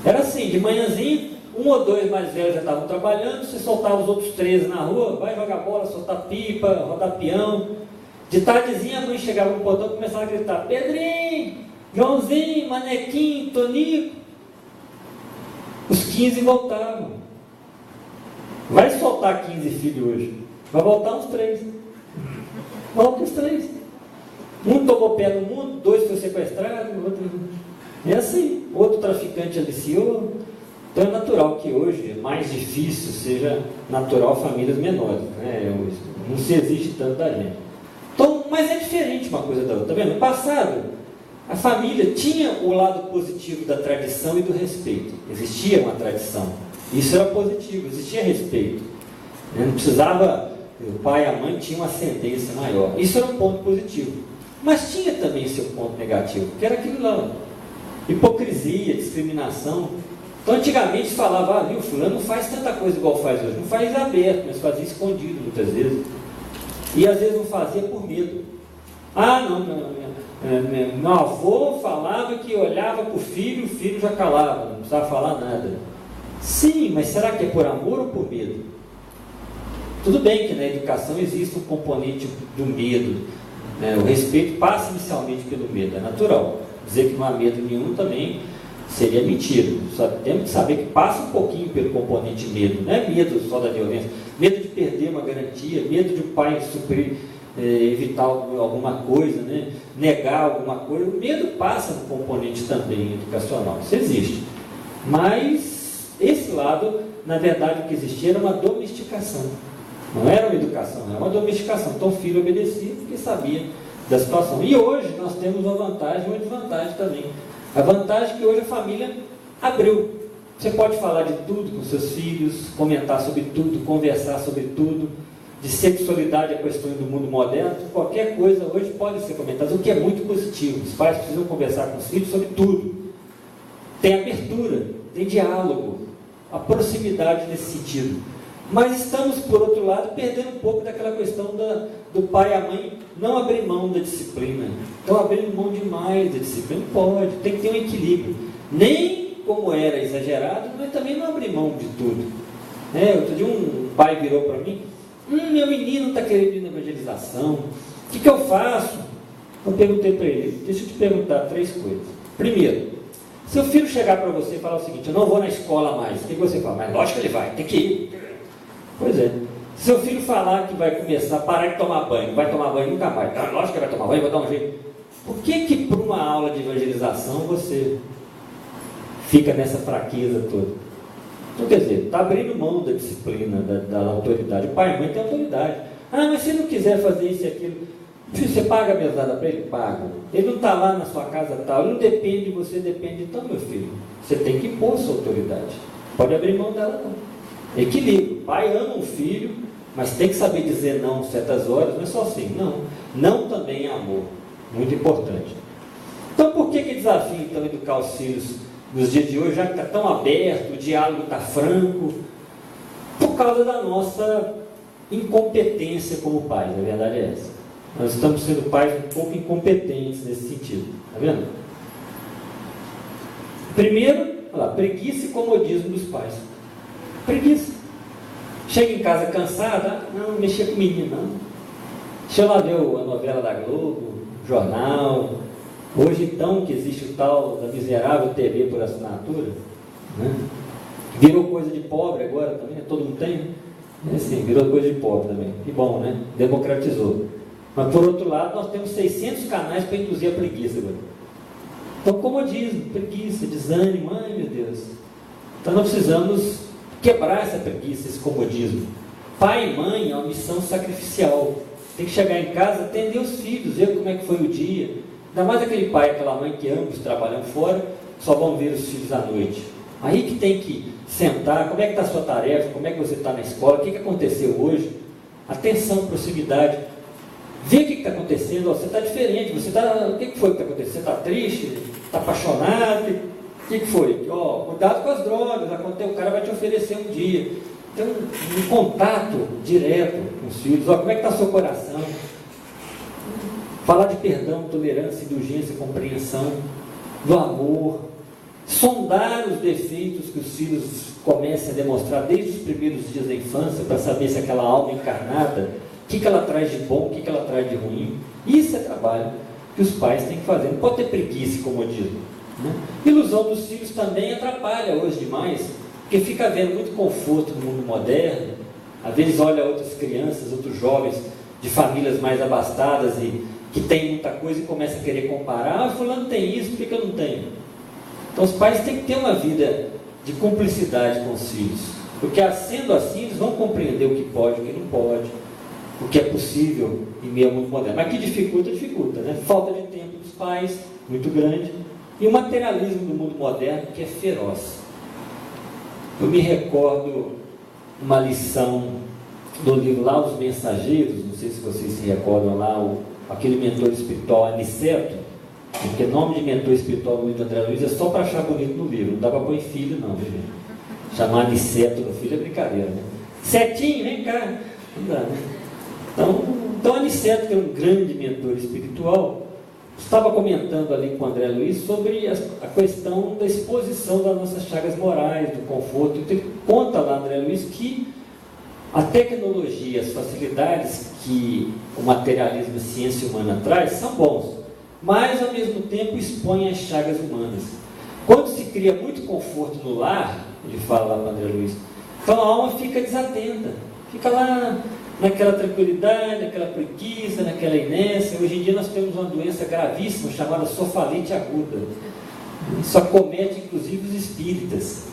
Era assim, de manhãzinho, 1 ou 2 mais velhos já estavam trabalhando, você soltava os outros 13 na rua, vai jogar bola, soltar pipa, rodar peão. De tardezinha a mãe chegava no portão e começava a gritar: Pedrinho, Joãozinho, Manequinho, Tonico. Os 15 voltavam. Vai soltar 15 filhos hoje. Vai voltar uns 3. Volta os 3. Um tomou pé no mundo, 2 foi sequestrado, outro... É assim. Outro traficante aliciou. Então é natural que hoje é mais difícil seja natural famílias menores, né? Não se exige tanto da gente. Então, mas é diferente uma coisa da outra, tá vendo? No passado, a família tinha o lado positivo da tradição e do respeito. Existia uma tradição, isso era positivo, existia respeito. Não precisava, o pai e a mãe tinham uma ascendência maior, isso era um ponto positivo. Mas tinha também seu ponto negativo, que era aquilo lá: hipocrisia, discriminação. Então antigamente se falava: ah, viu, fulano não faz tanta coisa igual faz hoje, não faz aberto, mas fazia escondido muitas vezes. E às vezes não fazia por medo. Ah, não, meu avô falava que olhava para o filho já calava, não precisava falar nada. Sim, mas será que é por amor ou por medo? Tudo bem que na educação existe um componente do medo, né? O respeito passa inicialmente pelo medo, é natural. Dizer que não há medo nenhum também seria mentira. Só temos que saber que passa um pouquinho pelo componente medo. Não é medo só da violência, medo de perder uma garantia, medo de o pai suprir, evitar alguma coisa, né? Negar alguma coisa. O medo passa no componente também educacional, isso existe. Mas esse lado, na verdade, o que existia era uma domesticação. Não era uma educação, era uma domesticação. Então o filho obedecia porque sabia da situação. E hoje nós temos uma vantagem e uma desvantagem também. A vantagem é que hoje a família abriu. Você pode falar de tudo com seus filhos, comentar sobre tudo, conversar sobre tudo. De sexualidade a questões do mundo moderno, qualquer coisa hoje pode ser comentada, o que é muito positivo. Os pais precisam conversar com os filhos sobre tudo. Tem abertura, tem diálogo, a proximidade nesse sentido. Mas estamos, por outro lado, perdendo um pouco daquela questão do pai e a mãe não abrir mão da disciplina. Estão abrindo mão demais da disciplina. Não pode, tem que ter um equilíbrio. Nem como era exagerado, mas também não abrir mão de tudo. Outro dia um pai virou para mim: meu menino está querendo ir na evangelização, o que eu faço? Eu perguntei para ele: deixa eu te perguntar 3 coisas. Primeiro, se o filho chegar para você e falar o seguinte: eu não vou na escola mais, o que você fala? Mas lógico que ele vai, tem que ir. Pois é. Se seu filho falar que vai começar a parar de tomar banho, vai tomar banho nunca mais, lógico que vai tomar banho, vai dar um jeito. Por que para uma aula de evangelização você fica nessa fraqueza toda? Então, quer dizer, está abrindo mão da disciplina, da autoridade. O pai e a mãe têm autoridade. Ah, mas se ele não quiser fazer isso e aquilo, você paga a mesada para ele? Paga. Ele não está lá na sua casa tal, ele não depende de você, depende. Então, meu filho, você tem que impor sua autoridade. Pode abrir mão dela, não. Equilíbrio. O pai ama o filho, mas tem que saber dizer não certas horas. Não é só assim, não. Não também é amor. Muito importante. Então, por que desafio, então, educar os filhos nos dias de hoje, já que está tão aberto, o diálogo está franco? Por causa da nossa incompetência como pais, a verdade é essa. Nós estamos sendo pais um pouco incompetentes nesse sentido, está vendo? Primeiro, olha lá, preguiça e comodismo dos pais. Preguiça. Chega em casa cansada, não mexer com o menino, não. Deixa eu lá ver a novela da Globo, jornal. Hoje, então, que existe o tal da miserável TV por assinatura, né? Virou coisa de pobre agora também, todo mundo tem, né? Sim, virou coisa de pobre também. Que bom, né? Democratizou. Mas, por outro lado, nós temos 600 canais para induzir a preguiça agora. Então, comodismo, preguiça, desânimo, ai meu Deus. Então, nós precisamos quebrar essa preguiça, esse comodismo. Pai e mãe é uma missão sacrificial. Tem que chegar em casa, atender os filhos, ver como é que foi o dia. Ainda mais aquele pai e aquela mãe que ambos trabalham fora, só vão ver os filhos à noite. Aí que tem que sentar, como é que está a sua tarefa, como é que você está na escola, o que aconteceu hoje. Atenção, proximidade. Vê o que está acontecendo, você está diferente, o que foi que está acontecendo? Você está triste? Está apaixonado? O que foi? Cuidado com as drogas, o cara vai te oferecer um dia. Então, um contato direto com os filhos. Como é que está o seu coração? Falar de perdão, tolerância, indulgência, compreensão, do amor. Sondar os defeitos que os filhos comecem a demonstrar desde os primeiros dias da infância, para saber se aquela alma encarnada, o que ela traz de bom, o que ela traz de ruim. Isso é trabalho que os pais têm que fazer. Não pode ter preguiça e comodismo, né? Ilusão dos filhos também atrapalha hoje demais, porque fica havendo muito conforto no mundo moderno. Às vezes olha outras crianças, outros jovens de famílias mais abastadas e que tem muita coisa e começa a querer comparar. Fulano tem isso, por que eu não tenho? Então os pais têm que ter uma vida de cumplicidade com os filhos, porque sendo assim eles vão compreender o que pode, o que não pode, o que é possível em meio ao mundo moderno. Mas que dificulta, né? Falta de tempo dos pais, muito grande, e o materialismo do mundo moderno, que é feroz. Eu me recordo uma lição do livro lá, Os Mensageiros, não sei se vocês se recordam lá, aquele mentor espiritual Aniceto, porque nome de mentor espiritual do livro de André Luiz é só para achar bonito no livro, não dá para pôr filho não, viu, gente? Chamar Aniceto no filho é brincadeira, né? Setinho, vem cá, não dá, né? Então Aniceto, que é um grande mentor espiritual, estava comentando ali com o André Luiz sobre a questão da exposição das nossas chagas morais, do conforto. Então, ele conta lá, André Luiz, que a tecnologia, as facilidades que o materialismo e a ciência humana traz são bons, mas ao mesmo tempo expõem as chagas humanas. Quando se cria muito conforto no lar, ele fala lá para o André Luiz, então a alma fica desatenta, fica lá naquela tranquilidade, naquela preguiça, naquela inércia. Hoje em dia nós temos uma doença gravíssima chamada sofalite aguda. Isso acomete inclusive os espíritas.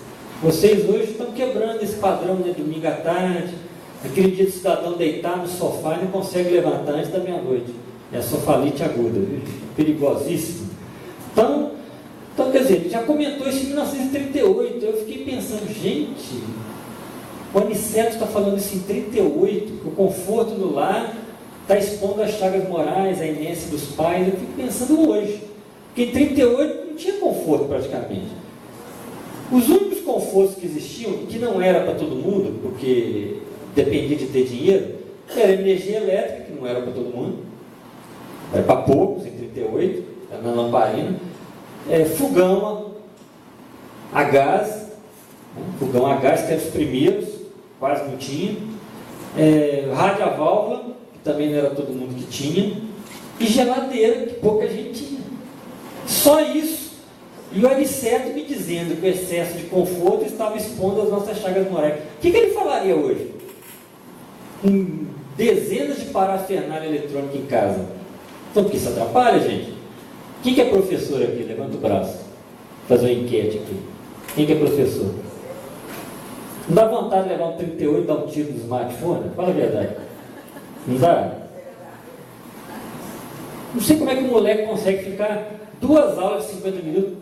Vocês hoje estão quebrando esse padrão, né? Domingo à tarde, aquele dia do cidadão deitar no sofá e não consegue levantar antes da meia-noite. É a sofalite aguda, viu? Perigosíssimo. Então, quer dizer, ele já comentou isso em 1938. Eu fiquei pensando, gente, o Aniceto está falando isso em 1938, que o conforto no lar está expondo as chagas morais, a inércia dos pais. Eu fico pensando hoje, porque em 1938 não tinha conforto praticamente. Os únicos confortos que existiam, que não era para todo mundo, porque dependia de ter dinheiro, era energia elétrica, que não era para todo mundo, era para poucos, em 1938, era na lamparina, fogão a gás, fogão a gás, que eram os primeiros, quase não tinha, rádio a válvula, que também não era todo mundo que tinha, e geladeira, que pouca gente tinha. Só isso. E o Aniceto me dizendo que o excesso de conforto estava expondo as nossas chagas morais. O que ele falaria hoje? Com dezenas de parafernália eletrônica em casa. Então, porque isso atrapalha, gente? Quem é professor aqui? Levanta o braço. Vou fazer uma enquete aqui. Quem é professor? Não dá vontade de levar um 38 e dar um tiro no smartphone? Fala a verdade. Não dá? Não sei como é que um moleque consegue ficar 2 aulas de 50 minutos.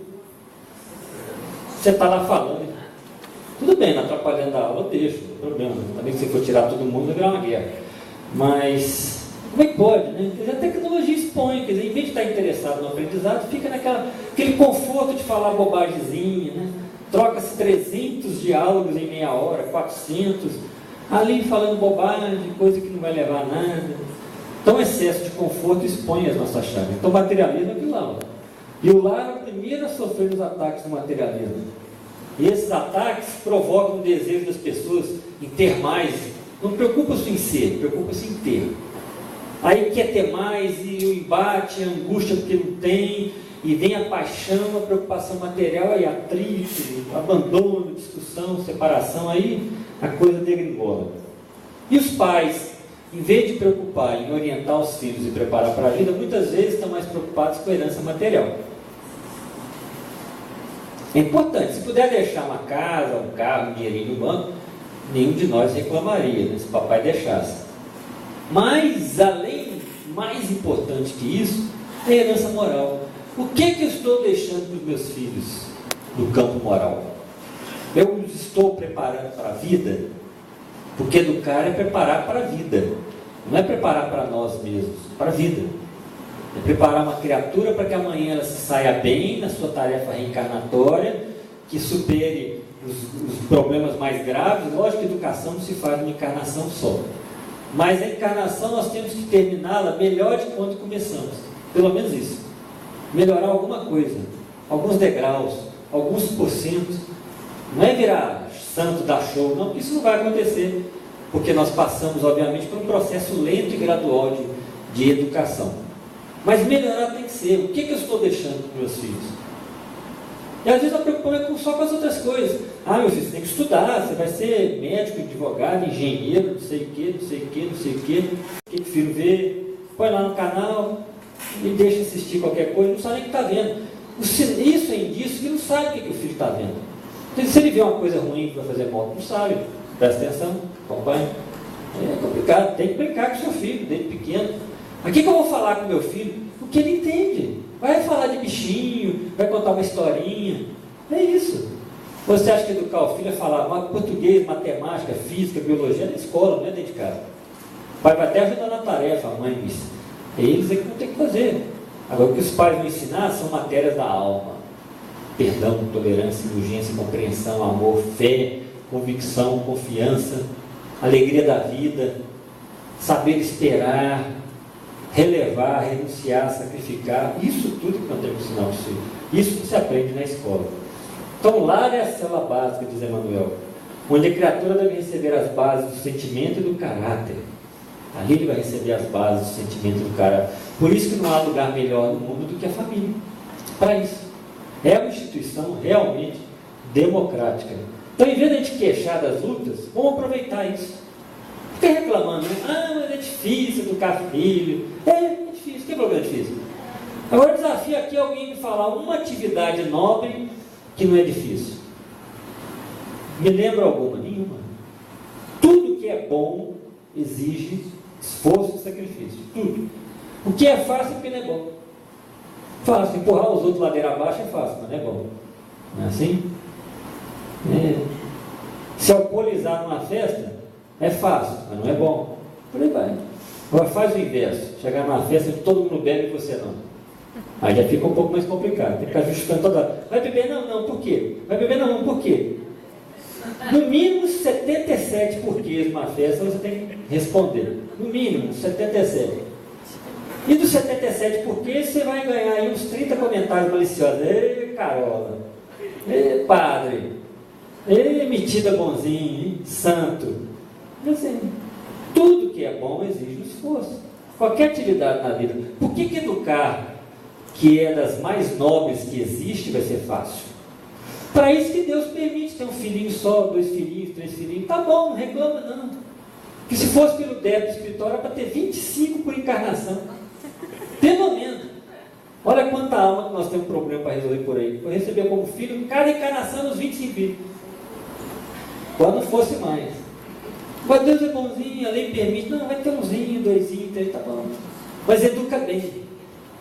Você está lá falando. Tudo bem, não atrapalhando a aula, eu deixo, não tem problema. Também se for tirar todo mundo, vai virar uma guerra. Mas, como é que pode, né? A tecnologia expõe, quer dizer, em vez de estar interessado no aprendizado, fica naquele conforto de falar bobagemzinha, né? Troca-se 300 diálogos em meia hora, 400, ali falando bobagem, coisa que não vai levar a nada. Então o excesso de conforto expõe as nossas chagas. Então o materialismo é aquilo lá. E o lar é o primeiro a sofrer os ataques do materialismo. E esses ataques provocam o desejo das pessoas em ter mais. Não preocupa-se em ser, preocupa-se em ter. Aí quer ter mais, e o embate, a angústia porque não tem, e vem a paixão, a preocupação material, aí atrito, abandono, discussão, separação, aí a coisa degringola. E os pais, em vez de preocupar em orientar os filhos e preparar para a vida, muitas vezes estão mais preocupados com a herança material. É importante, se puder deixar uma casa, um carro, um dinheirinho no banco, nenhum de nós reclamaria, né, se o papai deixasse. Mas, além, mais importante que isso, é a herança moral. O que eu estou deixando para os meus filhos no campo moral? Eu os estou preparando para a vida? Porque educar é preparar para a vida. Não é preparar para nós mesmos, para a vida. É preparar uma criatura para que amanhã ela se saia bem na sua tarefa reencarnatória, que supere os problemas mais graves. Lógico que a educação não se faz numa encarnação só. Mas a encarnação nós temos que terminá-la melhor de quando começamos. Pelo menos isso. Melhorar alguma coisa. Alguns degraus. Alguns porcentos. Não é virar santo, dar show. Não, porque isso não vai acontecer. porque nós passamos, obviamente, por um processo lento e gradual de educação. Mas melhorar tem que ser. O que eu estou deixando para os meus filhos? E às vezes a preocupação é só com as outras coisas. Meu filho, você tem que estudar, você vai ser médico, advogado, engenheiro, não sei o que, não sei o que, não sei o que. O que o filho vê? Põe lá no canal e deixa assistir qualquer coisa, não sabe nem o que está vendo. Isso é indício que não sabe o que o filho está vendo. Então, se ele vê uma coisa ruim que vai fazer mal, não sabe. Presta atenção, acompanha. É complicado, tem que brincar com seu filho, desde pequeno. Aqui que eu vou falar com meu filho, o que ele entende. Vai falar de bichinho, vai contar uma historinha. É isso. Você acha que educar o filho é falar português, matemática, física, biologia na escola, não é dentro de casa. O pai vai até ajudar na tarefa, a mãe diz. Eles é que vão ter que fazer. Agora, o que os pais vão ensinar são matérias da alma. Perdão, tolerância, indulgência, compreensão, amor, fé, convicção, confiança, alegria da vida, saber esperar, relevar, renunciar, sacrificar. Isso tudo que nós temos que ensinar aos filhos. Isso que se aprende na escola. Então, lá é a célula básica, diz Emmanuel, onde a criatura deve receber as bases do sentimento e do caráter. Ali ele vai receber as bases do sentimento e do caráter. Por isso que não há lugar melhor no mundo do que a família. Para isso. É uma instituição realmente democrática. Então, em vez de a gente queixar das lutas, vamos aproveitar isso. Fica reclamando, mas é difícil educar filho. É difícil, que problema difícil? Agora, o desafio aqui é alguém me falar uma atividade nobre que não é difícil. Me lembra alguma? Nenhuma. Tudo que é bom exige esforço e sacrifício. Tudo. O que é fácil é porque não é bom. Fácil, empurrar os outros ladeira abaixo é fácil, mas não é bom. Não é assim? Se alcoolizar numa festa é fácil, mas não é bom. Por aí vai. Agora faz o inverso. Chegar numa festa que todo mundo bebe e você não. Aí já fica um pouco mais complicado. Tem que ficar justificando toda hora. Vai beber? Não, por quê? Vai beber? Não, por quê? No mínimo 77 porquês numa festa você tem que responder. No mínimo 77. E dos 77 porquês você vai ganhar aí uns 30 comentários maliciosos. Ei, Carola. Ei, padre. Ei, metida bonzinho, hein? Santo. Assim, tudo que é bom exige um esforço. Qualquer atividade na vida. Por que educar, que é das mais nobres que existe, vai ser fácil? Para isso que Deus permite ter um filhinho só, 2 filhinhos, 3 filhinhos. Tá bom, não reclama não. Que se fosse pelo débito espiritual era para ter 25 por encarnação. Pelo menos. Olha quanta alma que nós temos problema para resolver por aí. Eu receber como filho cada encarnação nos 25 filhos. Quando não fosse mais. Mas Deus é bonzinho, a lei permite. Não, vai ter umzinho, 2, 3, tá bom. Mas educa bem.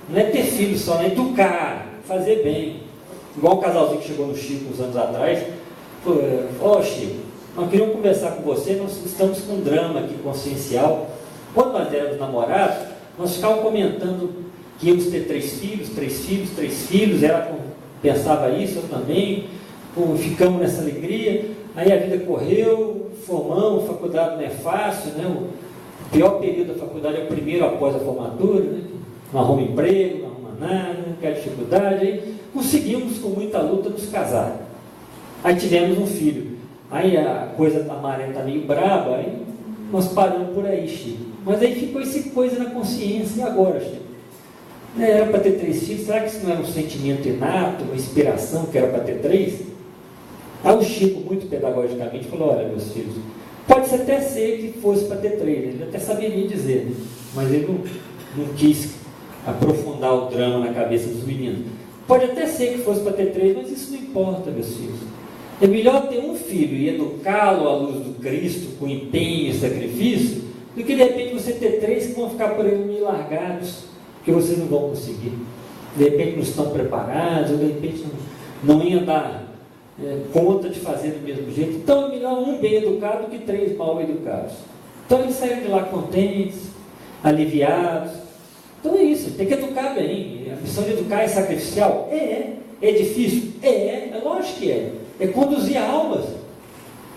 Não é ter filho só, é educar, fazer bem. Igual um casalzinho que chegou no Chico uns anos atrás. Falou, Chico, nós queríamos conversar com você, nós estamos com um drama aqui consciencial. Quando nós éramos namorados, nós ficávamos comentando que íamos ter 3 filhos, 3 filhos, 3 filhos. Ela pensava isso, eu também. Ficamos nessa alegria. Aí a vida correu, formamos, a faculdade não é fácil, né? O pior período da faculdade é o primeiro após a formatura, né? Não arruma emprego, não arruma nada, não quer dificuldade. Aí conseguimos, com muita luta, nos casar. Aí tivemos um filho. Aí a coisa da maré está meio braba, aí nós paramos por aí, Chico. Mas aí ficou essa coisa na consciência, e agora, Chico? Era para ter 3 filhos, será que isso não era um sentimento inato, uma inspiração que era para ter 3? Aí o Chico, muito pedagogicamente, falou, olha, meus filhos, pode até ser que fosse para ter 3, ele até saberia dizer, né? Mas ele não quis aprofundar o drama na cabeça dos meninos. Pode até ser que fosse para ter 3, mas isso não importa, meus filhos. É melhor ter um filho e educá-lo à luz do Cristo, com empenho e sacrifício, do que de repente você ter 3 que vão ficar por aí meio largados, que vocês não vão conseguir. De repente não estão preparados, ou de repente não iam dar conta de fazer do mesmo jeito. Então é melhor um bem educado do que 3 mal educados. Então eles saíram de lá contentes, aliviados. Então é isso, tem que educar bem. A missão de educar é sacrificial? É difícil? É lógico que é. É conduzir almas.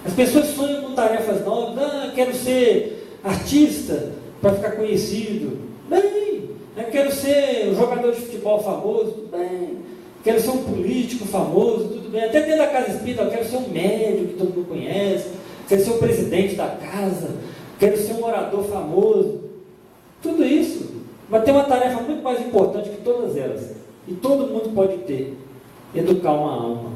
As pessoas sonham com tarefas novas. Quero ser artista para ficar conhecido. Bem, eu quero ser um jogador de futebol famoso. Bem, quero ser um político famoso. Tudo bem. Até dentro da casa espírita, eu quero ser um médico que todo mundo conhece. quero ser o presidente da casa, quero ser um orador famoso. Tudo isso. Mas tem uma tarefa muito mais importante que todas elas. E todo mundo pode ter. Educar uma alma.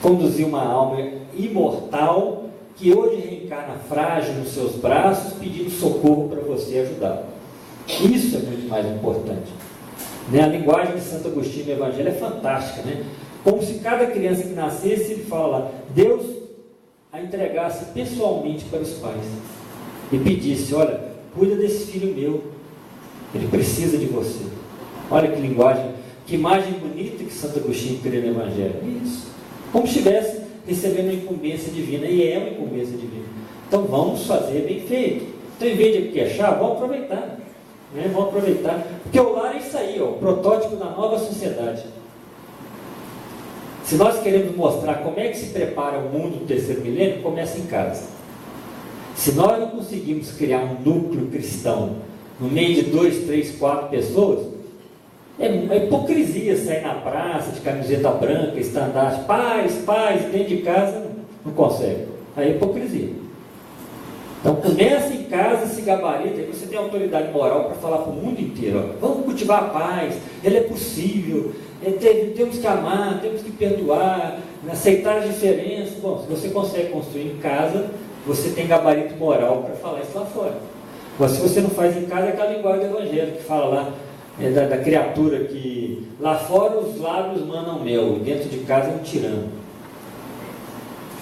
Conduzir uma alma imortal que hoje reencarna frágil nos seus braços, pedindo socorro para você ajudar. Isso é muito mais importante. Né? A linguagem de Santo Agostinho no Evangelho é fantástica, né? Como se cada criança que nascesse, ele fala lá, Deus a entregasse pessoalmente para os pais e pedisse, olha, cuida desse filho meu, ele precisa de você. Olha que linguagem, que imagem bonita que Santo Agostinho cria no Evangelho. Isso. Como se estivesse recebendo uma incumbência divina, e é uma incumbência divina. Então vamos fazer bem feito. Então, em vez de queixar, vamos aproveitar. Né? Vamos aproveitar. Porque o lar é isso aí, ó, o protótipo da nova sociedade. Se nós queremos mostrar como é que se prepara o mundo do terceiro milênio, começa em casa. Se nós não conseguimos criar um núcleo cristão no meio de 2, 3, 4 pessoas, é uma hipocrisia sair na praça de camiseta branca, estandarte, paz, dentro de casa não consegue. Aí é hipocrisia. Então começa em casa, se gabarita, aí você tem autoridade moral para falar para o mundo inteiro, ó, vamos cultivar a paz, ela é possível, temos que amar, temos que perdoar, aceitar as diferenças. Bom, se você consegue construir em casa, você tem gabarito moral para falar isso lá fora. Mas se você não faz em casa, é aquela linguagem do Evangelho que fala lá, da criatura que lá fora os lábios manam mel e dentro de casa é um tirano.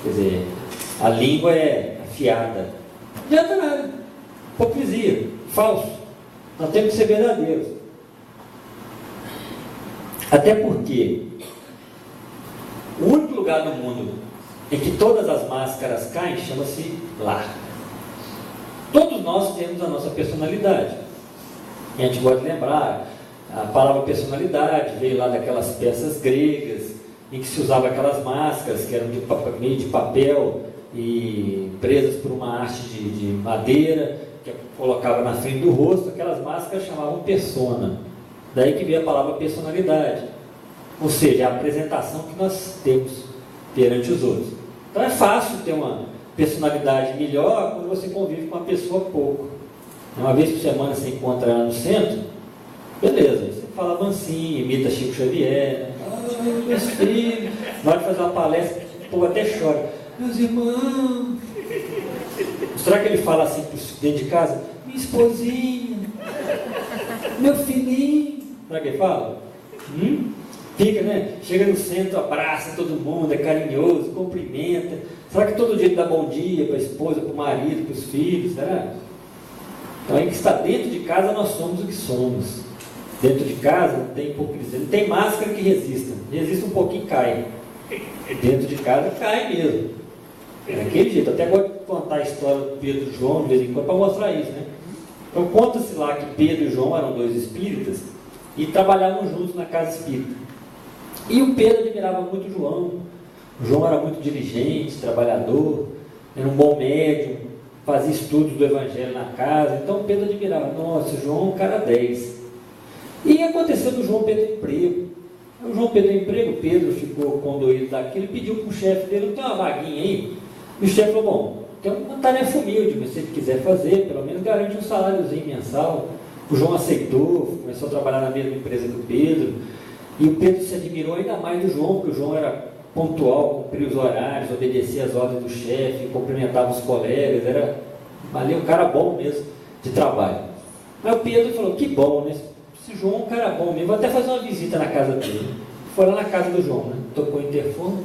Quer dizer, a língua é afiada. Não adianta nada. Hipocrisia, falso. Nós temos que ser verdadeiros. Até porque o único lugar no mundo em que todas as máscaras caem chama-se lar. Todos nós temos a nossa personalidade. E a gente pode lembrar, a palavra personalidade veio lá daquelas peças gregas, em que se usava aquelas máscaras que eram meio de papel e presas por uma haste de madeira, que colocava na frente do rosto. Aquelas máscaras chamavam persona. Daí que veio a palavra personalidade. Ou seja, a apresentação que nós temos perante os outros. Então é fácil ter uma personalidade melhor quando você convive com uma pessoa pouco. Uma vez por semana você encontra ela no centro, beleza, você fala mansinho, imita Chico Xavier, meus filhos, na hora de fazer uma palestra, o povo até chora, meus irmãos. Será que ele fala assim dentro de casa? Minha esposinha, meu filhinho. Será que ele fala? Fica, né? Chega no centro, abraça todo mundo, é carinhoso, cumprimenta. Será que todo dia ele dá bom dia para a esposa, para o marido, para os filhos? Será? Então, aí que está dentro de casa, nós somos o que somos. Dentro de casa não tem hipocrisia, não tem máscara que resista. Resiste um pouquinho, cai. Dentro de casa cai mesmo. É daquele jeito. Até gosto de contar a história do Pedro e João de vez em quando para mostrar isso, né? Então conta-se lá que Pedro e João eram dois espíritas e trabalhavam juntos na casa espírita. E o Pedro admirava muito o João. O João era muito diligente, trabalhador, era um bom médium, fazia estudos do Evangelho na casa. Então o Pedro admirava, nossa, o João é um cara 10. E aconteceu do João Pedro emprego. O João Pedro emprego, o Pedro ficou condoído daquilo e pediu para o chefe dele, não tem uma vaguinha aí? E o chefe falou, bom, tem uma tarefa humilde, mas se ele quiser fazer, pelo menos garante um saláriozinho mensal. O João aceitou, começou a trabalhar na mesma empresa que o Pedro. E o Pedro se admirou ainda mais do João, porque o João era pontual, cumpria os horários, obedecia às ordens do chefe, cumprimentava os colegas, era ali um cara bom mesmo de trabalho. Mas o Pedro falou, que bom, né? Esse João é um cara bom mesmo, vou até fazer uma visita na casa dele. Foi lá na casa do João, né? Tocou o interfone.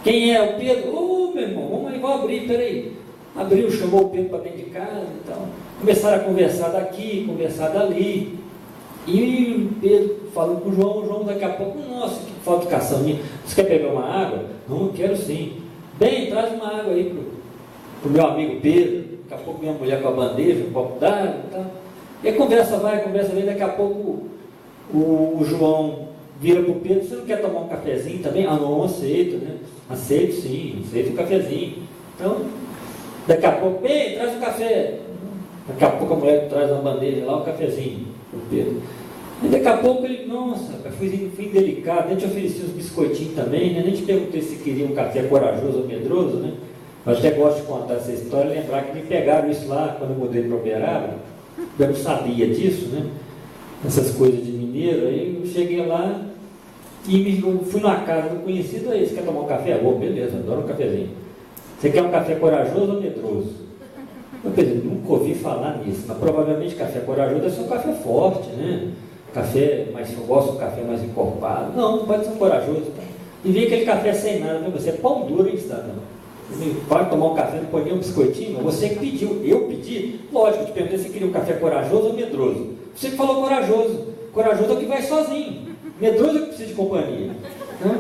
Quem é? O Pedro? Ô, meu irmão, vamos aí, vamos abrir, peraí. Abriu, chamou o Pedro para dentro de casa e tal. Começaram a conversar daqui, conversar dali. E o Pedro falou com o João daqui a pouco, nossa, que falta de educação minha. Você quer pegar uma água? Não, quero sim. Bem, traz uma água aí pro meu amigo Pedro. Daqui a pouco minha mulher com a bandeja, um copo d'água e tal. E a conversa vem, daqui a pouco o João vira pro Pedro, você não quer tomar um cafezinho também? Ah, não, aceito, né? Aceito sim, aceito um cafezinho. Então, daqui a pouco, bem, traz um café. Daqui a pouco a mulher traz uma bandeja lá, um cafezinho pro Pedro. E daqui a pouco ele, nossa, fui indelicado, nem te ofereci uns biscoitinhos também, né? Nem te perguntei se queria um café corajoso ou medroso, né? Eu até gosto de contar essa história, lembrar que me pegaram isso lá quando eu mudei para Uberaba. Eu não sabia disso, né? Essas coisas de mineiro. Aí eu cheguei lá e fui numa casa do conhecido. Aí, você quer tomar um café? Oh, beleza, adoro um cafezinho. Você quer um café corajoso ou medroso? Eu pensei, nunca ouvi falar nisso, mas provavelmente café corajoso deve ser um café forte, né? Café, mas eu gosto de um café mais encorpado. Não pode ser um corajoso. E vem aquele café sem nada, né? Você é pão duro, hein, cidadão? Vai tomar um café, não pode nem um biscoitinho, mas você que pediu. Eu pedi? Lógico, eu te perguntei se você queria um café corajoso ou medroso. Você que falou corajoso. Corajoso é o que vai sozinho. Medroso é o que precisa de companhia. Então,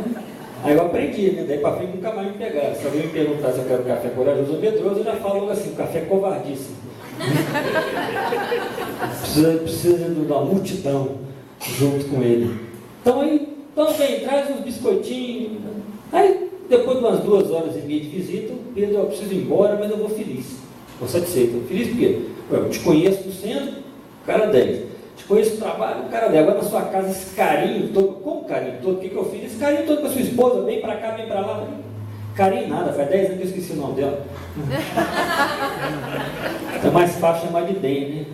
aí eu aprendi, né? Daí para frente nunca mais me pegaram. Se alguém me perguntar se eu quero um café corajoso ou medroso, eu já falo assim, um café covardíssimo. Precisa de uma multidão junto com ele. Então vem, traz uns biscoitinhos. Aí, depois de umas 2 horas e meia de visita, o Pedro, eu preciso ir embora, mas eu vou feliz. Vou satisfeito. Feliz porque eu te conheço no centro, cara 10. Te conheço no trabalho, cara 10. Agora na sua casa, esse carinho todo. Como carinho todo? O que eu fiz? Esse carinho todo com a sua esposa, vem pra cá, vem pra lá. Carinho nada, faz 10 anos que eu esqueci o nome dela. É mais fácil chamar de bem, né?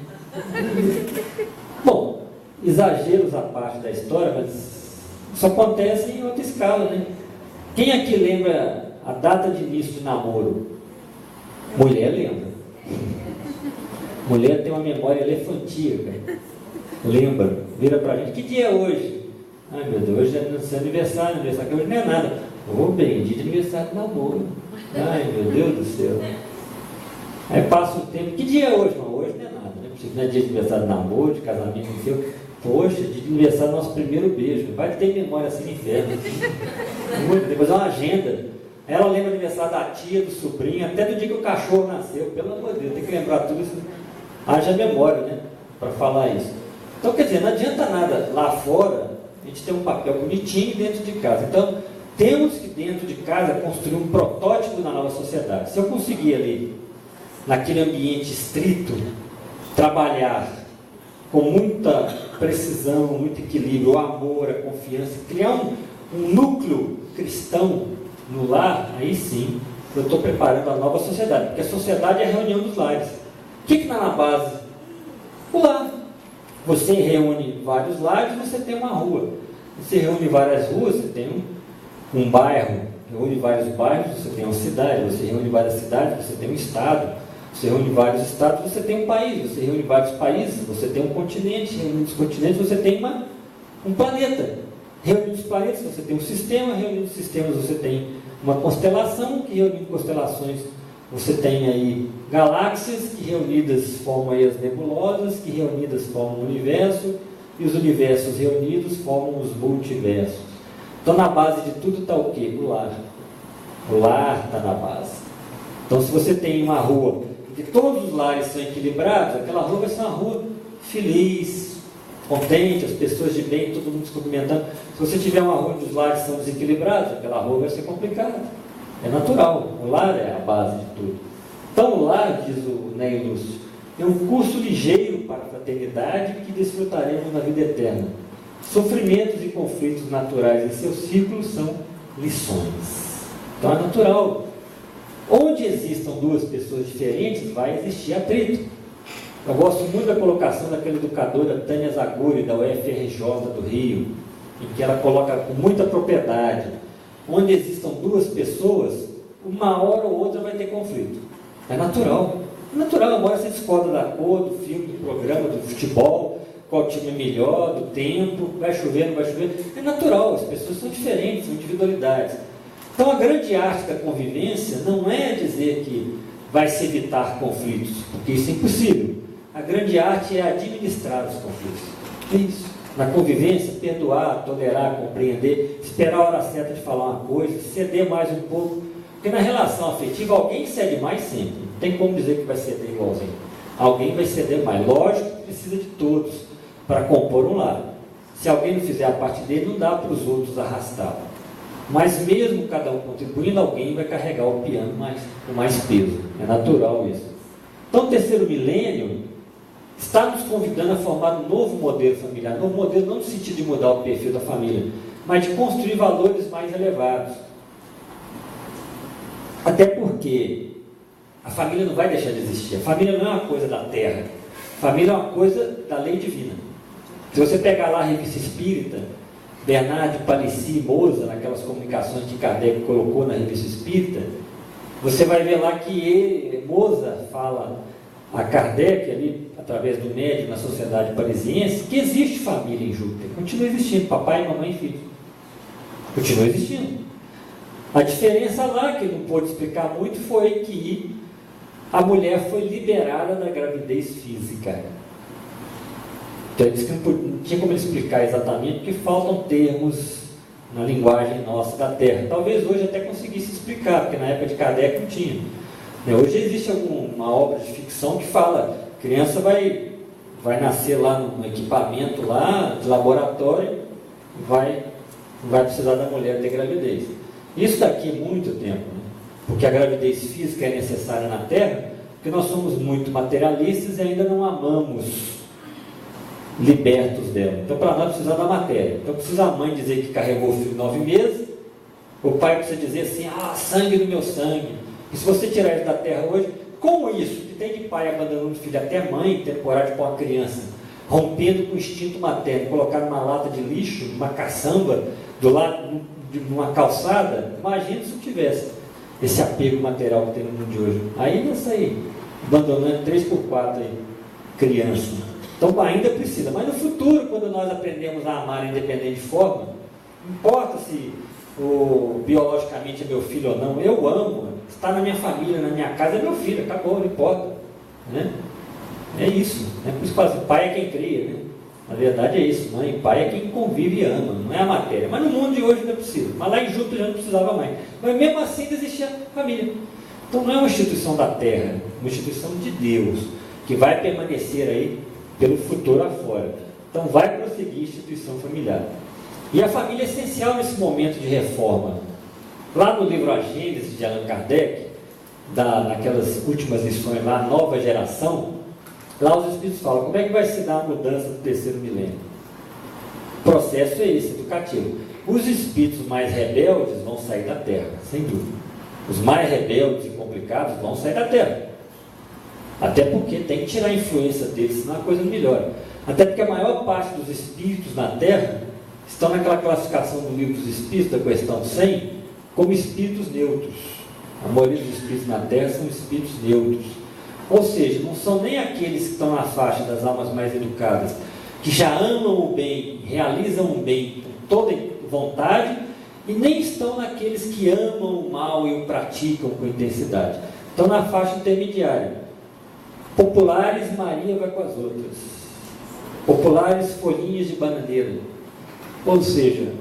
Bom, exageros à parte da história, mas isso acontece em outra escala, né? Quem aqui lembra a data de início de namoro? Mulher lembra. Mulher tem uma memória elefantíaca. Lembra, vira pra gente, que dia é hoje? Ai meu Deus, hoje é seu aniversário que hoje não é nada. Ô, bem, dia de aniversário de namoro. Ai meu Deus do céu. Aí passa o tempo, que dia é hoje? Não, hoje não é nada, né? Não é dia de aniversário de namoro, de casamento, não sei. Poxa, dia de aniversário do nosso primeiro beijo. Vai ter memória assim no inferno. Depois é uma agenda. Ela lembra do aniversário da tia, do sobrinho, até do dia que o cachorro nasceu. Pelo amor de Deus, tem que lembrar tudo isso. Haja memória, né? Para falar isso. Então, quer dizer, não adianta nada lá fora a gente ter um papel bonitinho dentro de casa. Então, temos que dentro de casa construir um protótipo da nova sociedade. Se eu conseguir ali, naquele ambiente estrito, trabalhar com muita precisão, muito equilíbrio, o amor, a confiança, criar um núcleo cristão no lar, aí sim, eu estou preparando a nova sociedade, porque a sociedade é a reunião dos lares. O que está na base? O lar. Você reúne vários lares, você tem uma rua. Você reúne várias ruas, você tem um bairro. Reúne vários bairros, você tem uma cidade. Você reúne várias cidades, você tem um estado. Você reúne vários estados, você tem um país. Você reúne vários países, você tem um continente. Reúne os continentes, você tem um planeta. Reunindo os planetas, você tem um sistema. Reunindo os sistemas, você tem uma constelação. Que reunindo constelações, você tem aí galáxias, que reunidas formam aí as nebulosas, que reunidas formam o universo, e os universos reunidos formam os multiversos. Então, na base de tudo está o quê? O lar. O lar está na base. Então, se você tem uma rua que todos os lares são equilibrados, aquela rua vai ser uma rua feliz, contente, as pessoas de bem, todo mundo se cumprimentando. Se você tiver uma rua onde os lares são desequilibrados, aquela rua vai ser complicada. É natural, o lar é a base de tudo. Então o lar, diz o Ney Lúcio, é um curso ligeiro para a fraternidade que desfrutaremos na vida eterna. Sofrimentos e conflitos naturais em seus ciclos são lições. Então é natural. Onde existam duas pessoas diferentes, vai existir atrito. Eu gosto muito da colocação daquela educadora Tânia Zaguri, da UFRJ do Rio, em que ela coloca com muita propriedade: onde existam duas pessoas, uma hora ou outra vai ter conflito. É natural. É natural, uma hora você discorda da cor, do filme, do programa, do futebol, qual time é melhor, do tempo, vai chover, não vai chover. É natural, as pessoas são diferentes, são individualidades. Então a grande arte da convivência não é dizer que vai se evitar conflitos, porque isso é impossível. A grande arte é administrar os conflitos. É isso. Na convivência, perdoar, tolerar, compreender, esperar a hora certa de falar uma coisa, ceder mais um pouco. Porque na relação afetiva, alguém cede mais sempre. Não tem como dizer que vai ceder igualzinho. Alguém vai ceder mais. Lógico que precisa de todos para compor um lar. Se alguém não fizer a parte dele, não dá para os outros arrastar. Mas mesmo cada um contribuindo, alguém vai carregar o piano com mais peso. É natural isso. Então o terceiro milênio está nos convidando a formar um novo modelo familiar. Novo modelo não no sentido de mudar o perfil da família, mas de construir valores mais elevados. Até porque porque a família não vai deixar de existir. A família não é uma coisa da terra. A família é uma coisa da lei divina. Se você pegar lá a Revista Espírita, Bernard de Palissy e Moza, naquelas comunicações que Kardec colocou na Revista Espírita, você vai ver lá que Moza fala a Kardec, ali, através do médium na sociedade parisiense, que existe família em Júpiter. Continua existindo, papai, mamãe e filho. Continua existindo. A diferença lá, que ele não pôde explicar muito, foi que a mulher foi liberada da gravidez física. Então ele disse que não tinha como ele explicar exatamente, porque faltam termos na linguagem nossa da Terra. Talvez hoje até conseguisse explicar, porque na época de Kardec não tinha. Hoje existe alguma obra de ficção que fala, criança vai nascer lá num equipamento lá, de laboratório, não vai precisar da mulher ter gravidez. Isso daqui é muito tempo, né? Porque a gravidez física é necessária na Terra, porque nós somos muito materialistas e ainda não amamos libertos dela. Então, para nós precisa da matéria. Então, precisa a mãe dizer que carregou o filho 9 meses, o pai precisa dizer assim, sangue do meu sangue. E se você tirar ele da terra hoje, como isso? Que tem de pai abandonando o filho, até a mãe ter coragem de pôr uma criança, rompendo com o instinto materno, colocar numa lata de lixo, numa caçamba, do lado de uma calçada. Imagina se eu tivesse esse apego material que tem no mundo de hoje. Aí ia sair abandonando 3x4 aí, criança. Então ainda precisa, mas no futuro, quando nós aprendemos a amar independente de forma, não importa se biologicamente é meu filho ou não, eu amo, está na minha família, na minha casa, é meu filho, acabou, não importa, né? É isso, né? Por isso que fala, pai é quem cria, né? Na verdade é isso, mãe e pai é quem convive e ama, não é a matéria. Mas no mundo de hoje não é possível, mas lá em Júpiter já não precisava mais, mas mesmo assim existia família. Então não é uma instituição da terra, é uma instituição de Deus, que vai permanecer aí pelo futuro afora. Então vai prosseguir a instituição familiar. E a família é essencial nesse momento de reforma. Lá no livro A Gênese de Allan Kardec, naquelas últimas lições lá, Nova Geração, lá os Espíritos falam como é que vai se dar a mudança do terceiro milênio. O processo é esse, educativo. Os espíritos mais rebeldes vão sair da Terra, sem dúvida. Os mais rebeldes e complicados vão sair da Terra. Até porque tem que tirar a influência deles, senão a coisa não melhora. Até porque a maior parte dos espíritos na Terra estão naquela classificação do livro dos Espíritos, da questão 100, como espíritos neutros. A maioria dos espíritos na Terra são espíritos neutros. Ou seja, não são nem aqueles que estão na faixa das almas mais educadas, que já amam o bem, realizam o bem com toda vontade, e nem estão naqueles que amam o mal e o praticam com intensidade. Estão na faixa intermediária. Populares, Maria vai com as outras. Populares, folhinhas de bananeira. Ou seja,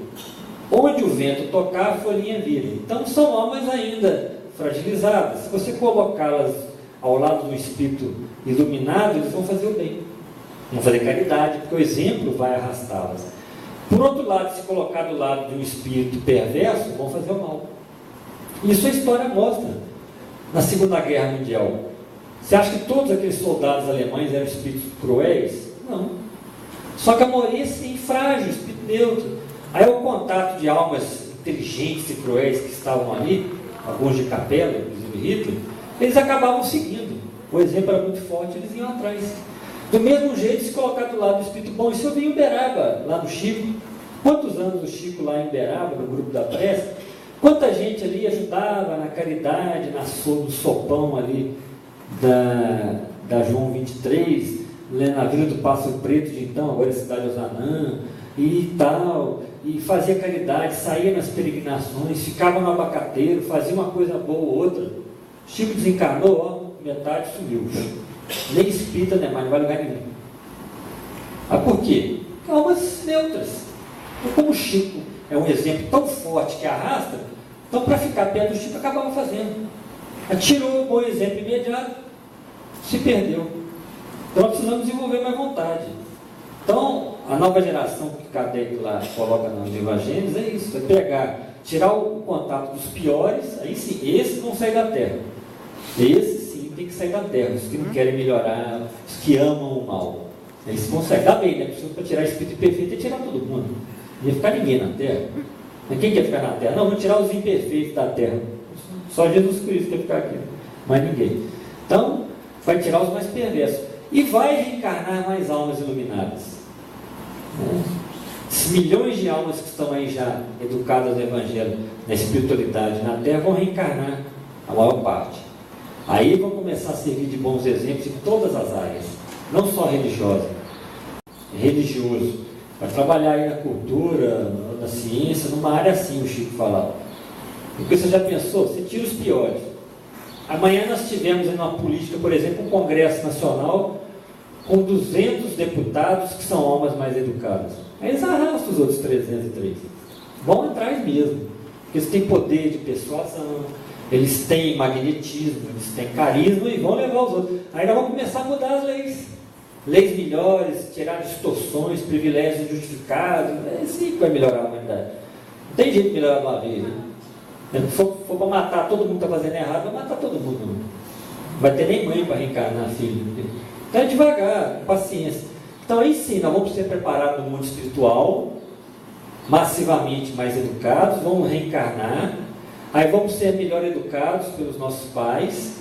onde o vento tocar, a folhinha vira. Então são almas ainda fragilizadas. Se você colocá-las ao lado do espírito iluminado, eles vão fazer o bem. Vão fazer caridade, porque o exemplo vai arrastá-las. Por outro lado, se colocar do lado de um espírito perverso, vão fazer o mal. Isso a história mostra. Na Segunda Guerra Mundial, você acha que todos aqueles soldados alemães eram espíritos cruéis? Não. Só que a maioria sim, frágil, espírito neutro. Aí o contato de almas inteligentes e cruéis que estavam ali, alguns de capela, inclusive Hitler, eles acabavam seguindo. O exemplo era muito forte, eles iam atrás. Do mesmo jeito, se colocar do lado do espírito bom, isso eu vi em Uberaba, lá no Chico. Quantos anos o Chico lá em Uberaba, no grupo da prece, quanta gente ali ajudava na caridade, no sopão ali da João 23, na Vila do Pássaro Preto de então, agora é Cidade Osanã, e tal, e fazia caridade, saía nas peregrinações, ficava no abacateiro, fazia uma coisa boa ou outra. Chico desencarnou, metade sumiu. Nem espírita, né? Mas não vai lugar nenhum. Mas por quê? Almas neutras. Então, como o Chico é um exemplo tão forte que arrasta, então para ficar perto do Chico acabava fazendo. Tirou um bom exemplo imediato, se perdeu. Então precisamos desenvolver mais vontade. Então, a nova geração que Kardec lá coloca nos evangelhos é isso, é pegar, tirar o contato dos piores, aí sim, esses vão sair da terra. Esses sim tem que sair da terra, os que não querem melhorar, os que amam o mal. Eles vão sair, dá bem, né? Para tirar espírito perfeito é tirar todo mundo. Não ia ficar ninguém na terra. Mas quem quer ficar na terra? Não, vamos tirar os imperfeitos da terra. Só Jesus Cristo quer ficar aqui, mais ninguém. Então, vai tirar os mais perversos. E vai reencarnar mais almas iluminadas. Esses milhões de almas que estão aí já educadas no Evangelho, na espiritualidade, na Terra, vão reencarnar, a maior parte. Aí vão começar a servir de bons exemplos em todas as áreas, não só religiosa, religioso. Vai trabalhar aí na cultura, na ciência, numa área assim, o Chico falava. Porque você já pensou, você tira os piores. Amanhã nós tivemos aí numa política, por exemplo, um Congresso Nacional com 200 deputados que são almas mais educadas. Aí eles arrastam os outros 303. Vão atrás mesmo. Porque eles têm poder de persuasão, eles têm magnetismo, eles têm carisma e vão levar os outros. Aí nós vamos começar a mudar as leis. Leis melhores, tirar distorções, privilégios justificados. É assim que vai melhorar a humanidade. Não tem jeito de melhorar de uma vez, né? Se for para matar todo mundo que está fazendo errado, vai matar todo mundo. Não vai ter nem mãe para reencarnar filho. Então é devagar, paciência. Então aí sim, nós vamos ser preparados no mundo espiritual, massivamente mais educados, vamos reencarnar, aí vamos ser melhor educados pelos nossos pais.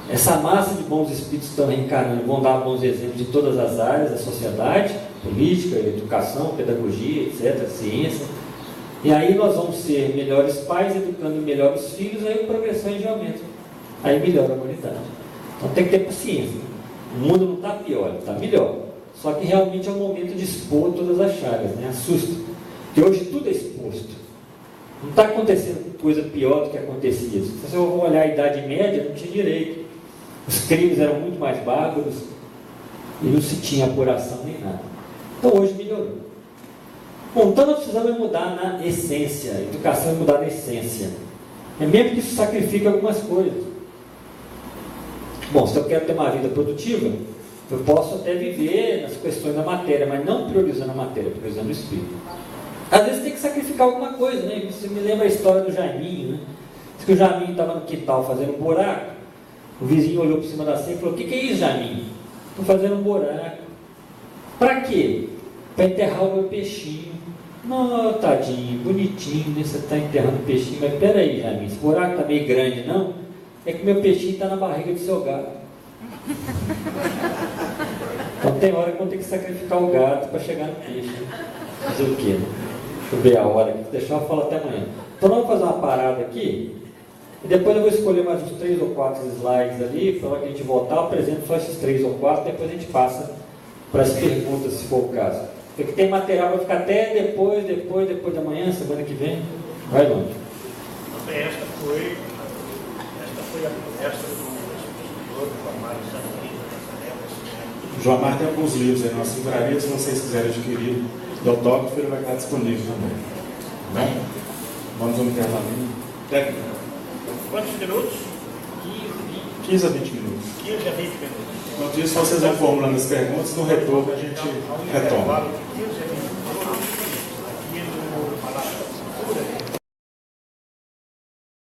Essa massa de bons espíritos estão reencarnando, vão dar bons exemplos de todas as áreas da sociedade, política, educação, pedagogia, etc., ciência. E aí nós vamos ser melhores pais, educando melhores filhos, aí a progressão em geometria. Aí melhora a humanidade. Então tem que ter paciência. O mundo não está pior, está melhor. Só que realmente é o momento de expor todas as chagas, né? Assusta. Porque hoje tudo é exposto. Não está acontecendo coisa pior do que acontecia. Se você for olhar a Idade Média, não tinha direito. Os crimes eram muito mais bárbaros e não se tinha apuração nem nada. Então hoje melhorou. Bom, então nós precisamos mudar na essência. A educação é mudar na essência. É mesmo que isso sacrifique algumas coisas. Bom, se eu quero ter uma vida produtiva, eu posso até viver nas questões da matéria, mas não priorizando a matéria, priorizando o espírito. Às vezes tem que sacrificar alguma coisa, né? Você me lembra a história do Jaiminho, né? Diz que o Jaiminho estava no quintal fazendo um buraco, o vizinho olhou por cima da cerca e falou: o que é isso, Jaiminho? Estou fazendo um buraco. Para quê? Para enterrar o meu peixinho. Não, tadinho, bonitinho, né? Você está enterrando o peixinho, mas peraí, Jaiminho, esse buraco está meio grande, não? É que meu peixinho está na barriga do seu gato. Então tem hora que eu vou ter que sacrificar o gato para chegar no peixe. Fazer o quê? Deixa eu ver a hora aqui, deixar eu falar até amanhã. Então nós vamos fazer uma parada aqui, e depois eu vou escolher mais uns 3 ou 4 slides ali, para a gente voltar, eu apresento só esses 3 ou 4, depois a gente passa para as perguntas, se for o caso. Porque tem material para ficar até depois da manhã, semana que vem. Vai longe. Esta foi a conversa do escritor formado em Santa Maria nessa época. O Joamar tem alguns livros aí na nossa livraria, se vocês quiserem adquirir do autógrafo, ele vai estar disponível também. Bem? Vamos ao intervalinho. Quantos minutos? 15 a 20 minutos. 15 a 20 minutos. Enquanto isso, vocês vão formulando as perguntas, no retorno a gente retoma. 15 a 20